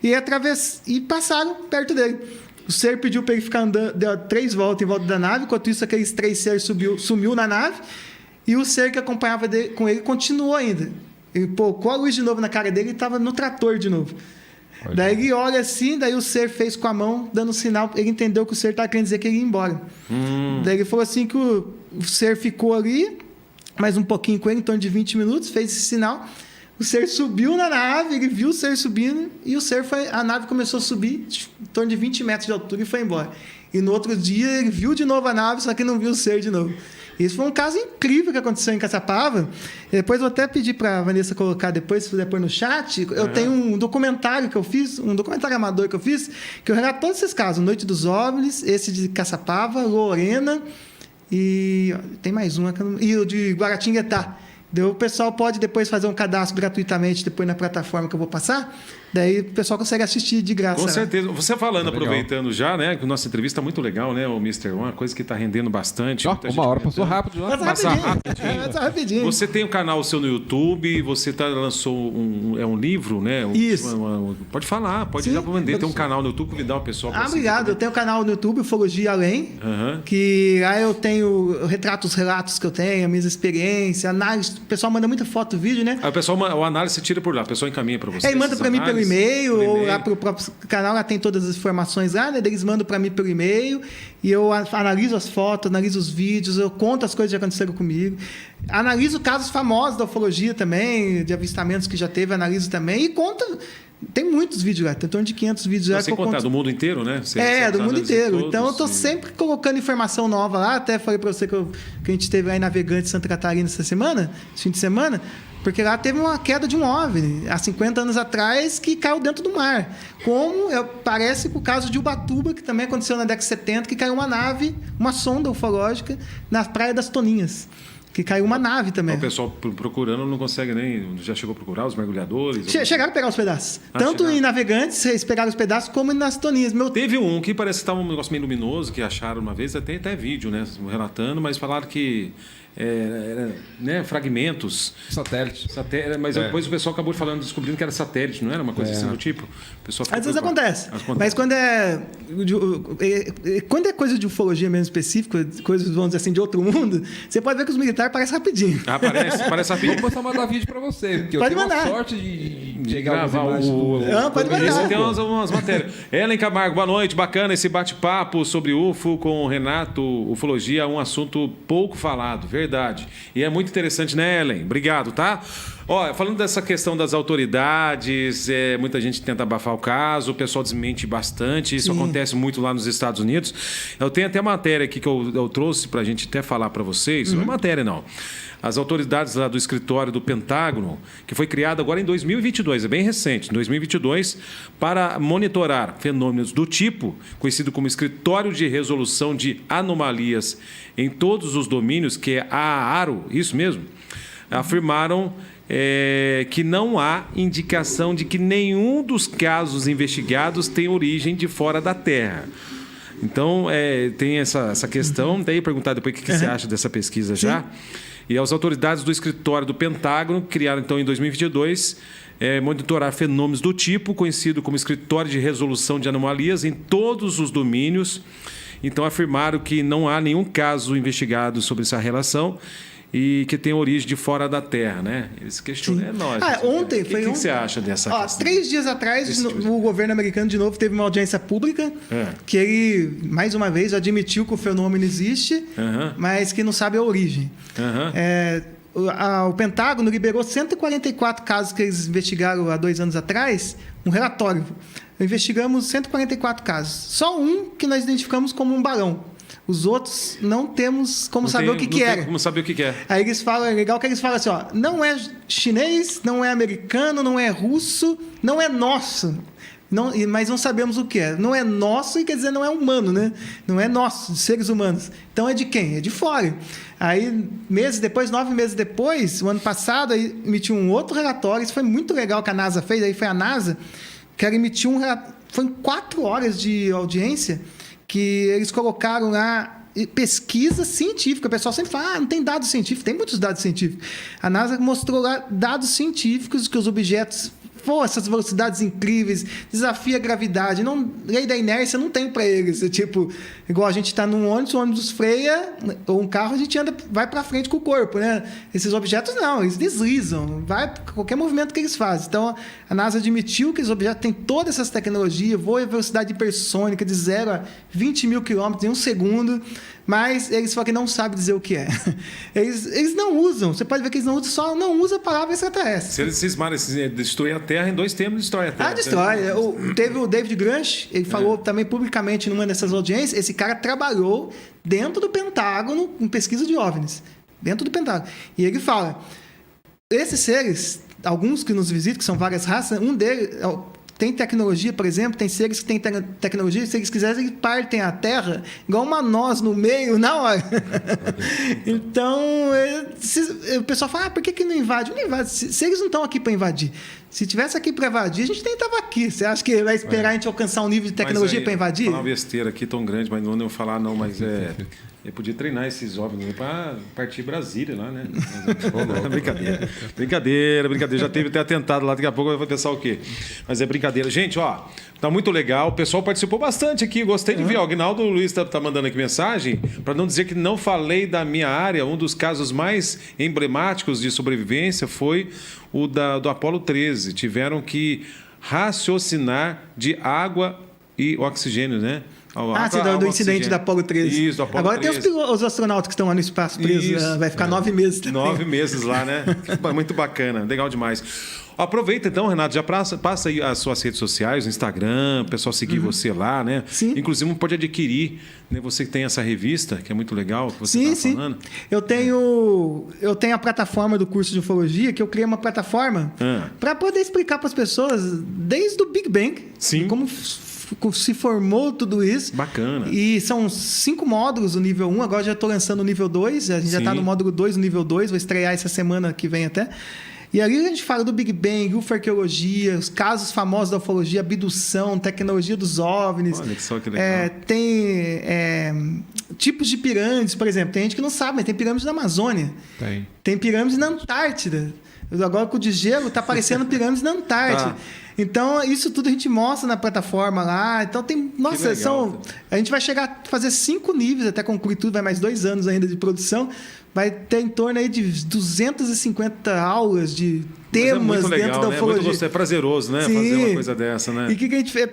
e passaram perto dele. O ser pediu para ele ficar andando, deu 3 voltas em volta da nave, enquanto isso aqueles 3 seres sumiu na nave, e o ser que acompanhava com ele continuou ainda. Ele pôs a luz de novo na cara dele e estava no trator de novo. Olha. Daí ele olha assim, daí o ser fez com a mão, dando um sinal. Ele entendeu que o ser estava querendo dizer que ele ia embora. Daí ele falou assim que o ser ficou ali, mais um pouquinho com ele, em torno de 20 minutos, fez esse sinal. O ser subiu na nave, ele viu o ser subindo, e a nave começou a subir em torno de 20 metros de altura e foi embora. E no outro dia ele viu de novo a nave, só que não viu o ser de novo. Isso foi um caso incrível que aconteceu em Caçapava. Depois vou até pedir para a Vanessa colocar depois, se puder pôr no chat. Eu tenho um documentário que eu fiz, um documentário amador que eu fiz, que eu relato todos esses casos. Noite dos OVNIs, esse de Caçapava, Lorena e tem mais um, e o de Guaratinguetá. O pessoal pode depois fazer um cadastro gratuitamente depois na plataforma que eu vou passar. Daí o pessoal consegue assistir de graça. Com certeza. Você falando, aproveitando já, né? Que nossa entrevista é muito legal, né, o Mister? Uma coisa que está rendendo bastante. Uma hora passou rápido. Passa rapidinho. Você tem um canal seu no YouTube, você lançou um livro, né? Isso. Pode falar, pode já vender. Tem um canal no YouTube, convidar o pessoal para obrigado. Eu tenho um canal no YouTube, Ufologia Além, que lá eu retrato os relatos que eu tenho, as minhas experiências, análise. O pessoal manda muita foto, vídeo, né? Aí o pessoal, a análise você tira por lá, o pessoal encaminha para você. Ele manda para mim pelo e-mail, ou lá para o próprio canal, lá tem todas as informações lá, né? Eles mandam para mim pelo e-mail, e eu analiso as fotos, analiso os vídeos, eu conto as coisas que já aconteceram comigo. Analiso casos famosos da ufologia também, de avistamentos que já teve, analiso também, e conto. Tem muitos vídeos lá, tem em torno de 500 vídeos lá. Você conta do mundo inteiro, né? Do mundo inteiro. Então, eu estou sempre colocando informação nova lá. Até falei para você que a gente esteve lá em Navegante, Santa Catarina, esse fim de semana, porque lá teve uma queda de um OVNI, há 50 anos atrás, que caiu dentro do mar. Parece com o caso de Ubatuba, que também aconteceu na década de 70, que caiu uma nave, uma sonda ufológica, na Praia das Toninhas. Que caiu uma nave também. O pessoal procurando não consegue nem... Já chegou a procurar os mergulhadores? Chegaram a pegar os pedaços. Tanto em Navegantes, eles pegaram os pedaços, como nas Toninhas. Teve um que parece que estava um negócio meio luminoso, que acharam uma vez, até vídeo, né? Relatando, mas falaram que né, fragmentos. Satélite. Mas depois o pessoal acabou descobrindo que era satélite, não era uma coisa assim do tipo? O pessoal Às vezes acontece. Mas quando é coisa de ufologia mesmo específica, coisas, vamos dizer assim, de outro mundo, você pode ver que os militares aparecem rapidinho. Parece rapidinho. Vou começar a mandar vídeo para você, porque pode eu tenho mandar. a sorte de gravar pode mandar. Você tem umas matérias. Ellen Camargo, boa noite. Bacana esse bate-papo sobre UFO com o Renato. Ufologia é um assunto pouco falado, verdade. E é muito interessante, né, Ellen? Obrigado, tá? Ó, falando dessa questão das autoridades, muita gente tenta abafar o caso, o pessoal desmente bastante, isso acontece muito lá nos Estados Unidos. Eu tenho até matéria aqui que eu trouxe para a gente até falar para vocês, não é matéria não. As autoridades lá do escritório do Pentágono, que foi criado agora em 2022, é bem recente, em 2022, para monitorar fenômenos do tipo, conhecido como Escritório de Resolução de Anomalias em todos os domínios, que é a AARO, isso mesmo, afirmaram que não há indicação de que nenhum dos casos investigados tem origem de fora da Terra. Então, tem essa questão. Daí perguntar depois o que você acha dessa pesquisa já. E as autoridades do escritório do Pentágono criaram, então, em 2022, monitorar fenômenos do tipo, conhecido como Escritório de Resolução de Anomalias, em todos os domínios. Então, afirmaram que não há nenhum caso investigado sobre essa relação e que tem origem de fora da Terra, né? Eles questionam. É nós. Ontem o que você acha dessa questão? 3 dias atrás, o governo americano de novo teve uma audiência pública que ele, mais uma vez, admitiu que o fenômeno existe, mas que não sabe a origem. O Pentágono liberou 144 casos que eles investigaram há 2 anos atrás, um relatório. Investigamos 144 casos. Só um que nós identificamos como um balão. Os outros não temos como saber o que era. Como saber o que é. Aí eles falam, é legal que eles falam assim, ó, não é chinês, não é americano, não é russo, não é nosso. Não, mas não sabemos o que é. Não é nosso e quer dizer não é humano, né? Não é nosso, de seres humanos. Então é de quem? É de fora. Aí, 9 meses depois, o ano passado, aí emitiu um outro relatório. Isso foi muito legal que a NASA fez. Aí foi a NASA que ela emitiu um relatório. Foi 4 horas de audiência que eles colocaram lá pesquisa científica. O pessoal sempre fala, não tem dados científicos. Tem muitos dados científicos. A NASA mostrou lá dados científicos que os objetos, essas velocidades incríveis, desafia a gravidade. Lei da inércia não tem para eles. Tipo, igual a gente está num ônibus, o ônibus freia, ou um carro, a gente vai para frente com o corpo, né? Esses objetos não, eles deslizam, vai qualquer movimento que eles fazem. Então, a NASA admitiu que os objetos têm todas essas tecnologias, voam em velocidade hipersônica de 0 a 20 mil quilômetros em 1 segundo, mas eles falam que não sabem dizer o que é. Eles não usam, você pode ver que eles não usam a palavra extraterrestre. Se eles cismarem, destruir a Terra, em 2 tempos destrói a Terra. Destrói. Teve o David Grush, ele falou também publicamente numa dessas audiências, esse cara trabalhou dentro do Pentágono em pesquisa de OVNIs. Dentro do Pentágono. E ele fala, esses seres, alguns que nos visitam, que são várias raças, um deles tem tecnologia, por exemplo, tem seres que têm tecnologia, se eles quiserem, eles partem a Terra, igual uma noz no meio, na hora. Então, o pessoal fala, por que não invade? Não invade. Se eles não estão aqui para invadir, se tivesse aqui para invadir, a gente nem estava aqui. Você acha que vai esperar a gente alcançar um nível de tecnologia para invadir? Vou falar uma besteira aqui tão grande, mas não vou falar não, mas eu podia treinar esses OVNIs para partir Brasília lá, né? Brincadeira. Já teve até atentado lá, daqui a pouco vai pensar o quê? Mas é brincadeira. Gente, ó, tá muito legal. O pessoal participou bastante aqui. Gostei de ver. O Aguinaldo Luiz tá mandando aqui mensagem para não dizer que não falei da minha área. Um dos casos mais emblemáticos de sobrevivência foi o do Apolo 13. Tiveram que raciocinar de água e oxigênio, né? Do incidente da Apolo 13. Isso, do Apolo Agora 13. tem os astronautas que estão lá no espaço presos. Vai ficar 9 meses também. 9 meses lá, né? Muito bacana, legal demais. Aproveita então, Renato, já passa aí as suas redes sociais, o Instagram, o pessoal seguir você lá, né? Sim. Inclusive pode adquirir, né? Você que tem essa revista, que é muito legal, que você está falando. Eu tenho a plataforma do curso de ufologia, que eu criei uma plataforma para poder explicar para as pessoas desde o Big Bang, como se formou tudo isso. Bacana. E são 5 módulos no nível 1, agora já estou lançando o nível 2, a gente já está no módulo 2, no nível 2, vou estrear essa semana que vem até. E ali a gente fala do Big Bang, ufarqueologia, os casos famosos da ufologia, abdução, tecnologia dos OVNIs. Olha só que legal. tipos de pirâmides, por exemplo. Tem gente que não sabe, mas tem pirâmides na Amazônia. Tem pirâmides na Antártida. Agora com o de gelo, está aparecendo pirâmides na Antártida. Então, isso tudo a gente mostra na plataforma lá. Então, tem... Nossa, a gente vai chegar a fazer 5 níveis, até concluir tudo, vai mais 2 anos ainda de produção. Vai ter em torno aí de 250 aulas de temas dentro da ufologia. É prazeroso, né? Sim. Fazer uma coisa dessa, né? E o que a gente fez?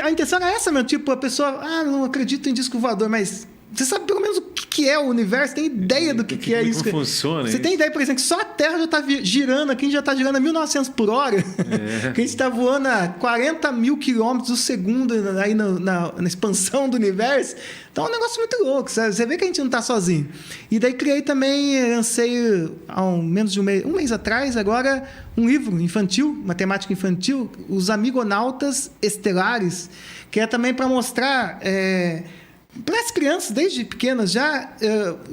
A intenção era essa mesmo, tipo, a pessoa, não acredito em disco voador, mas você sabe pelo menos o que é o universo? Tem ideia do que é isso? Como funciona Você tem ideia, por exemplo, que só a Terra já está girando aqui, a gente já está girando a 1.900 por hora. Que a gente está voando a 40 mil quilômetros por segundo aí na expansão do universo. Então é um negócio muito louco, sabe? Você vê que a gente não está sozinho. E daí criei também, lancei há menos de um mês atrás, agora, um livro infantil, matemática infantil, Os Amigonautas Estelares, que é também para mostrar... para as crianças, desde pequenas já,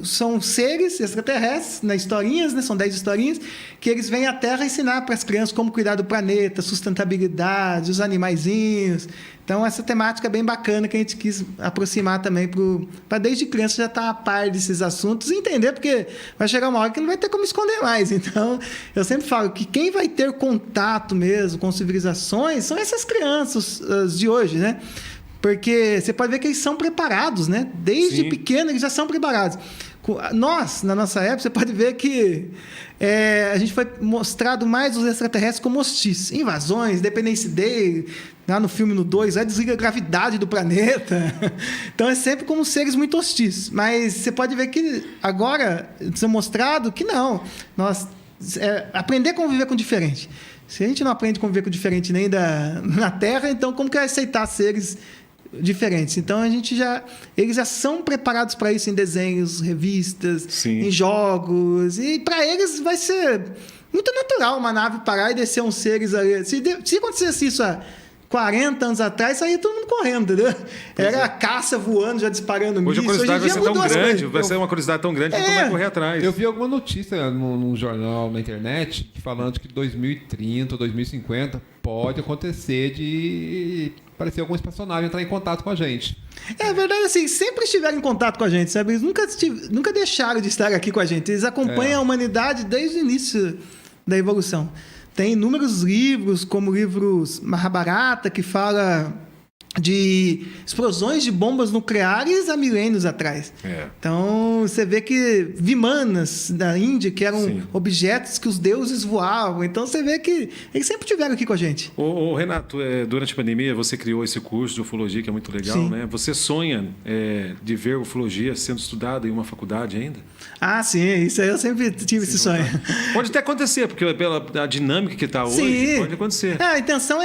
são seres extraterrestres, historinhas, né? São 10 historinhas, que eles vêm à Terra ensinar para as crianças como cuidar do planeta, sustentabilidade, os animaizinhos. Então, essa temática é bem bacana que a gente quis aproximar também para desde criança já estar a par desses assuntos e entender, porque vai chegar uma hora que não vai ter como esconder mais. Então, eu sempre falo que quem vai ter contato mesmo com civilizações são essas crianças de hoje, né? Porque você pode ver que eles são preparados, né? Desde pequeno eles já são preparados. Nós, na nossa época, você pode ver que a gente foi mostrado mais os extraterrestres como hostis. Invasões, Independence Day, lá no filme no 2, desliga a gravidade do planeta. Então, é sempre como seres muito hostis. Mas você pode ver que agora é mostrado que não. Aprender a conviver com o diferente. Se a gente não aprende a conviver com o diferente nem na Terra, então como que vai aceitar seres diferentes? Então eles já são preparados para isso em desenhos, revistas, em jogos, e para eles vai ser muito natural uma nave parar e descer uns seres ali. Se acontecesse isso há 40 anos atrás, saía todo mundo correndo, entendeu? Era a caça voando, já disparando mísseis. Hoje a curiosidade vai ser tão grande, vai ser uma curiosidade tão grande que tu vai correr atrás. Eu vi alguma notícia num jornal na internet falando que 2030 ou 2050 pode acontecer de aparecer alguma espaçonave entrar em contato com a gente. É verdade, assim, sempre estiveram em contato com a gente, sabe? Eles nunca deixaram de estar aqui com a gente. Eles acompanham a humanidade desde o início da evolução. Tem inúmeros livros, como o livro Mahabharata, que fala de explosões de bombas nucleares há milênios atrás. Então, você vê que Vimanas, da Índia, que eram objetos que os deuses voavam. Então, você vê que eles sempre estiveram aqui com a gente. Ô, Renato, durante a pandemia, você criou esse curso de ufologia, que é muito legal, né? Você sonha de ver ufologia sendo estudada em uma faculdade ainda? Ah, sim. Isso aí eu sempre tive esse sonho. Pode até acontecer, porque pela dinâmica que está hoje, pode acontecer. A intenção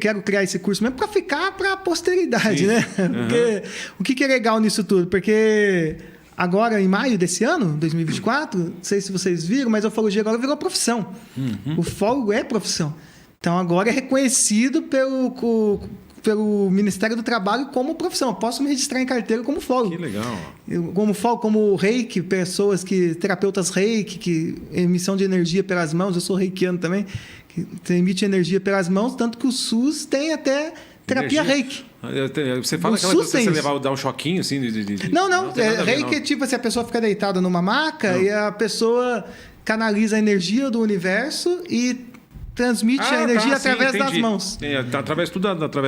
quero criar esse curso mesmo para ficar para a posteridade, né? Porque, o que é legal nisso tudo? Porque agora, em maio desse ano, 2024, não sei se vocês viram, mas a ufologia agora virou profissão. O ufólogo é profissão. Então, agora é reconhecido pelo Ministério do Trabalho como profissão. Eu posso me registrar em carteira como ufólogo. Que legal. Como reiki, terapeutas reiki, que emissão de energia pelas mãos. Eu sou reikiano também, que emite energia pelas mãos, tanto que o SUS tem até terapia reiki. Você fala aquela coisa que você dar um choquinho assim? Não. Reiki é tipo assim, a pessoa fica deitada numa maca e a pessoa canaliza a energia do universo e transmite a energia através das mãos. Através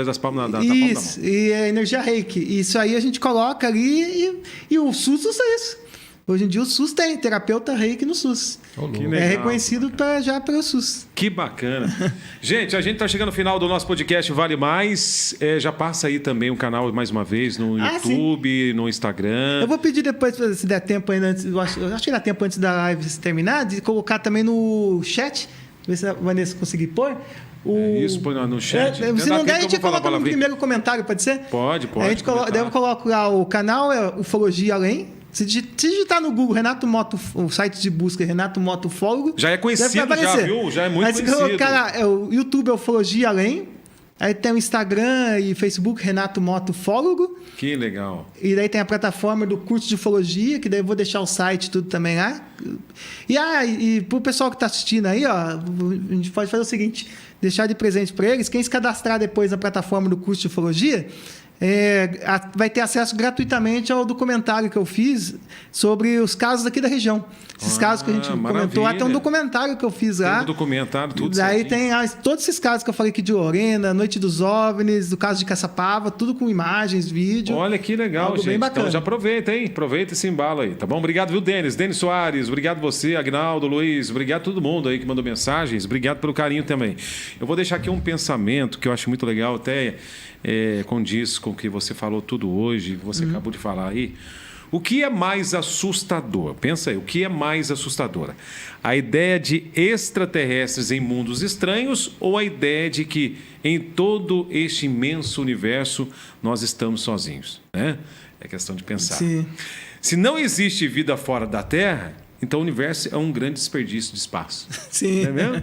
das palmas da palma da mão. E é energia reiki. Isso aí a gente coloca ali e o SUS usa isso. Hoje em dia o SUS tem terapeuta reiki no SUS. É reconhecido já pelo SUS. Que bacana. Gente, a gente está chegando no final do nosso podcast Vale Mais. Já passa aí também o canal mais uma vez no YouTube, no Instagram. Eu vou pedir depois, se der tempo ainda, eu acho que dá tempo antes da live se terminar, de colocar também no chat, ver se a Vanessa conseguir pôr. Isso, põe no chat. Se não der, a gente coloca no primeiro comentário, pode ser? Pode. Eu coloco lá o canal, Ufologia Além. Se digitar no Google Renato Moto, o site de busca Renato Moto Ufólogo, já é conhecido, viu? Já é muito conhecido. Colocar o YouTube é Ufologia Além. Aí tem o Instagram e Facebook Renato Moto Ufólogo. Que legal. E daí tem a plataforma do curso de ufologia, que daí eu vou deixar o site tudo também lá. E pro pessoal que está assistindo aí, a gente pode fazer o seguinte, deixar de presente para eles, quem se cadastrar depois na plataforma do curso de ufologia, vai ter acesso gratuitamente ao documentário que eu fiz sobre os casos aqui da região. Esses casos que a gente comentou, até um documentário que eu fiz lá. Tem um documentário, tudo Daí certinho. tem todos esses casos que eu falei aqui de Lorena, Noite dos OVNIs, do caso de Caçapava, tudo com imagens, vídeo. Olha que legal, Algo gente. bem bacana. Então já aproveita, hein? Aproveita esse embalo aí, tá bom? Obrigado, viu, Denis? Denis Soares, obrigado você, Agnaldo, Luiz, obrigado a todo mundo aí que mandou mensagens, obrigado pelo carinho também. Eu vou deixar aqui um pensamento que eu acho muito legal, até condiz com o que você falou tudo hoje, você acabou de falar aí. O que é mais assustador? Pensa aí, o que é mais assustador? A ideia de extraterrestres em mundos estranhos ou a ideia de que em todo este imenso universo nós estamos sozinhos? Né? É questão de pensar. Sim. Se não existe vida fora da Terra, então o universo é um grande desperdício de espaço. Sim. Não é mesmo?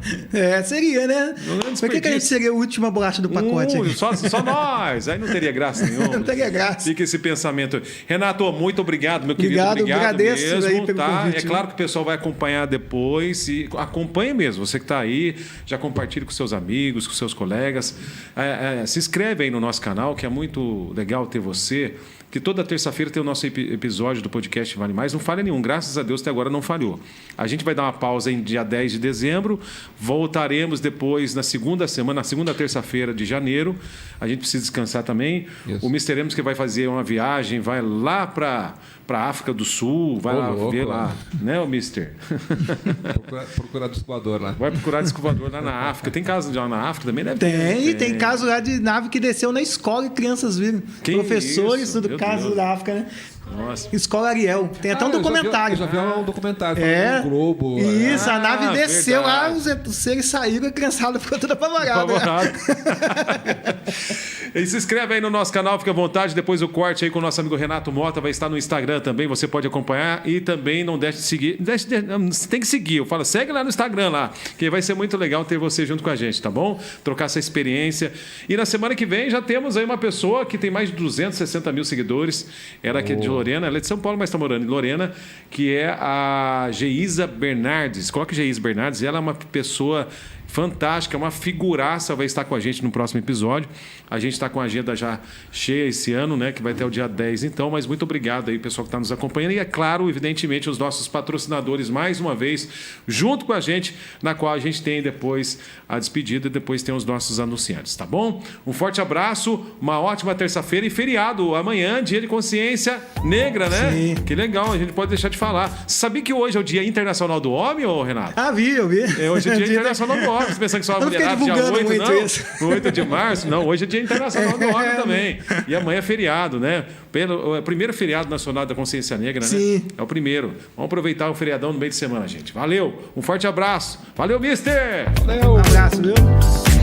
Seria, né? Não é Por que a gente seria a última bolacha do pacote? aqui? Só nós. Aí não teria graça nenhuma. Não teria graça. Fica esse pensamento. Renato, muito obrigado, meu querido. Obrigado, agradeço mesmo. aí pelo Tá? convite, É claro que o pessoal vai acompanhar depois. E acompanhe mesmo. Você que está aí, já compartilhe com seus amigos, com seus colegas. Se inscreve aí no nosso canal, que é muito legal ter você. Que toda terça-feira tem o nosso episódio do podcast Vale Mais. Não falha nenhum, graças a Deus até agora não falhou. A gente vai dar uma pausa em dia 10 de dezembro. Voltaremos depois na segunda terça-feira de janeiro. A gente precisa descansar também. Isso. O Mr. Emerson que vai fazer uma viagem, vai lá para a África do Sul, vai lá ver lá, né, o Mister? Procurar descoador lá. Vai procurar descobridor lá na África. Tem caso lá na África também, deve ter. Tem caso lá de nave que desceu na escola e crianças viram. Que Professores isso? do Meu caso Deus. da África, né? Nossa. Escola Ariel. Tem até um documentário. Eu já vi um documentário falando do Globo. Isso, a nave desceu lá, verdade. os seres saíram e a criançada ficou toda apavorada. Favorado. E se inscreve aí no nosso canal, fica à vontade. Depois o corte aí com o nosso amigo Renato Mota vai estar no Instagram também. Você pode acompanhar e também não deixe de seguir. Você tem que seguir. Eu falo, segue lá no Instagram lá, que vai ser muito legal ter você junto com a gente, tá bom? Trocar essa experiência. E na semana que vem já temos aí uma pessoa que tem mais de 260 mil seguidores. Ela que é de Lorena, ela é de São Paulo, mas está morando em Lorena, que é a Geisa Bernardes. Coloque Geisa Bernardes, ela é uma pessoa fantástica, uma figuraça, vai estar com a gente no próximo episódio. A gente está com a agenda já cheia esse ano, né? Que vai até o dia 10 então, mas muito obrigado aí, pessoal que está nos acompanhando. E é claro, evidentemente, os nossos patrocinadores, mais uma vez, junto com a gente, na qual a gente tem depois a despedida e depois tem os nossos anunciantes, tá bom? Um forte abraço, uma ótima terça-feira e feriado amanhã, dia de consciência negra, né? Sim. Que legal, a gente pode deixar de falar. Sabia que hoje é o Dia Internacional do Homem, ô Renato? Ah, eu vi. Hoje é Dia Internacional do Homem. Você pensando que só a Eu não fiquei mulherada dia divulgando 8, muito não? isso. 8 de março? Não, hoje é Dia Internacional do Homem também. E amanhã é feriado, né? É o primeiro feriado nacional da consciência negra, né? Sim. É o primeiro. Vamos aproveitar o feriadão no meio de semana, gente. Valeu, um forte abraço. Valeu, mister! Um abraço, viu?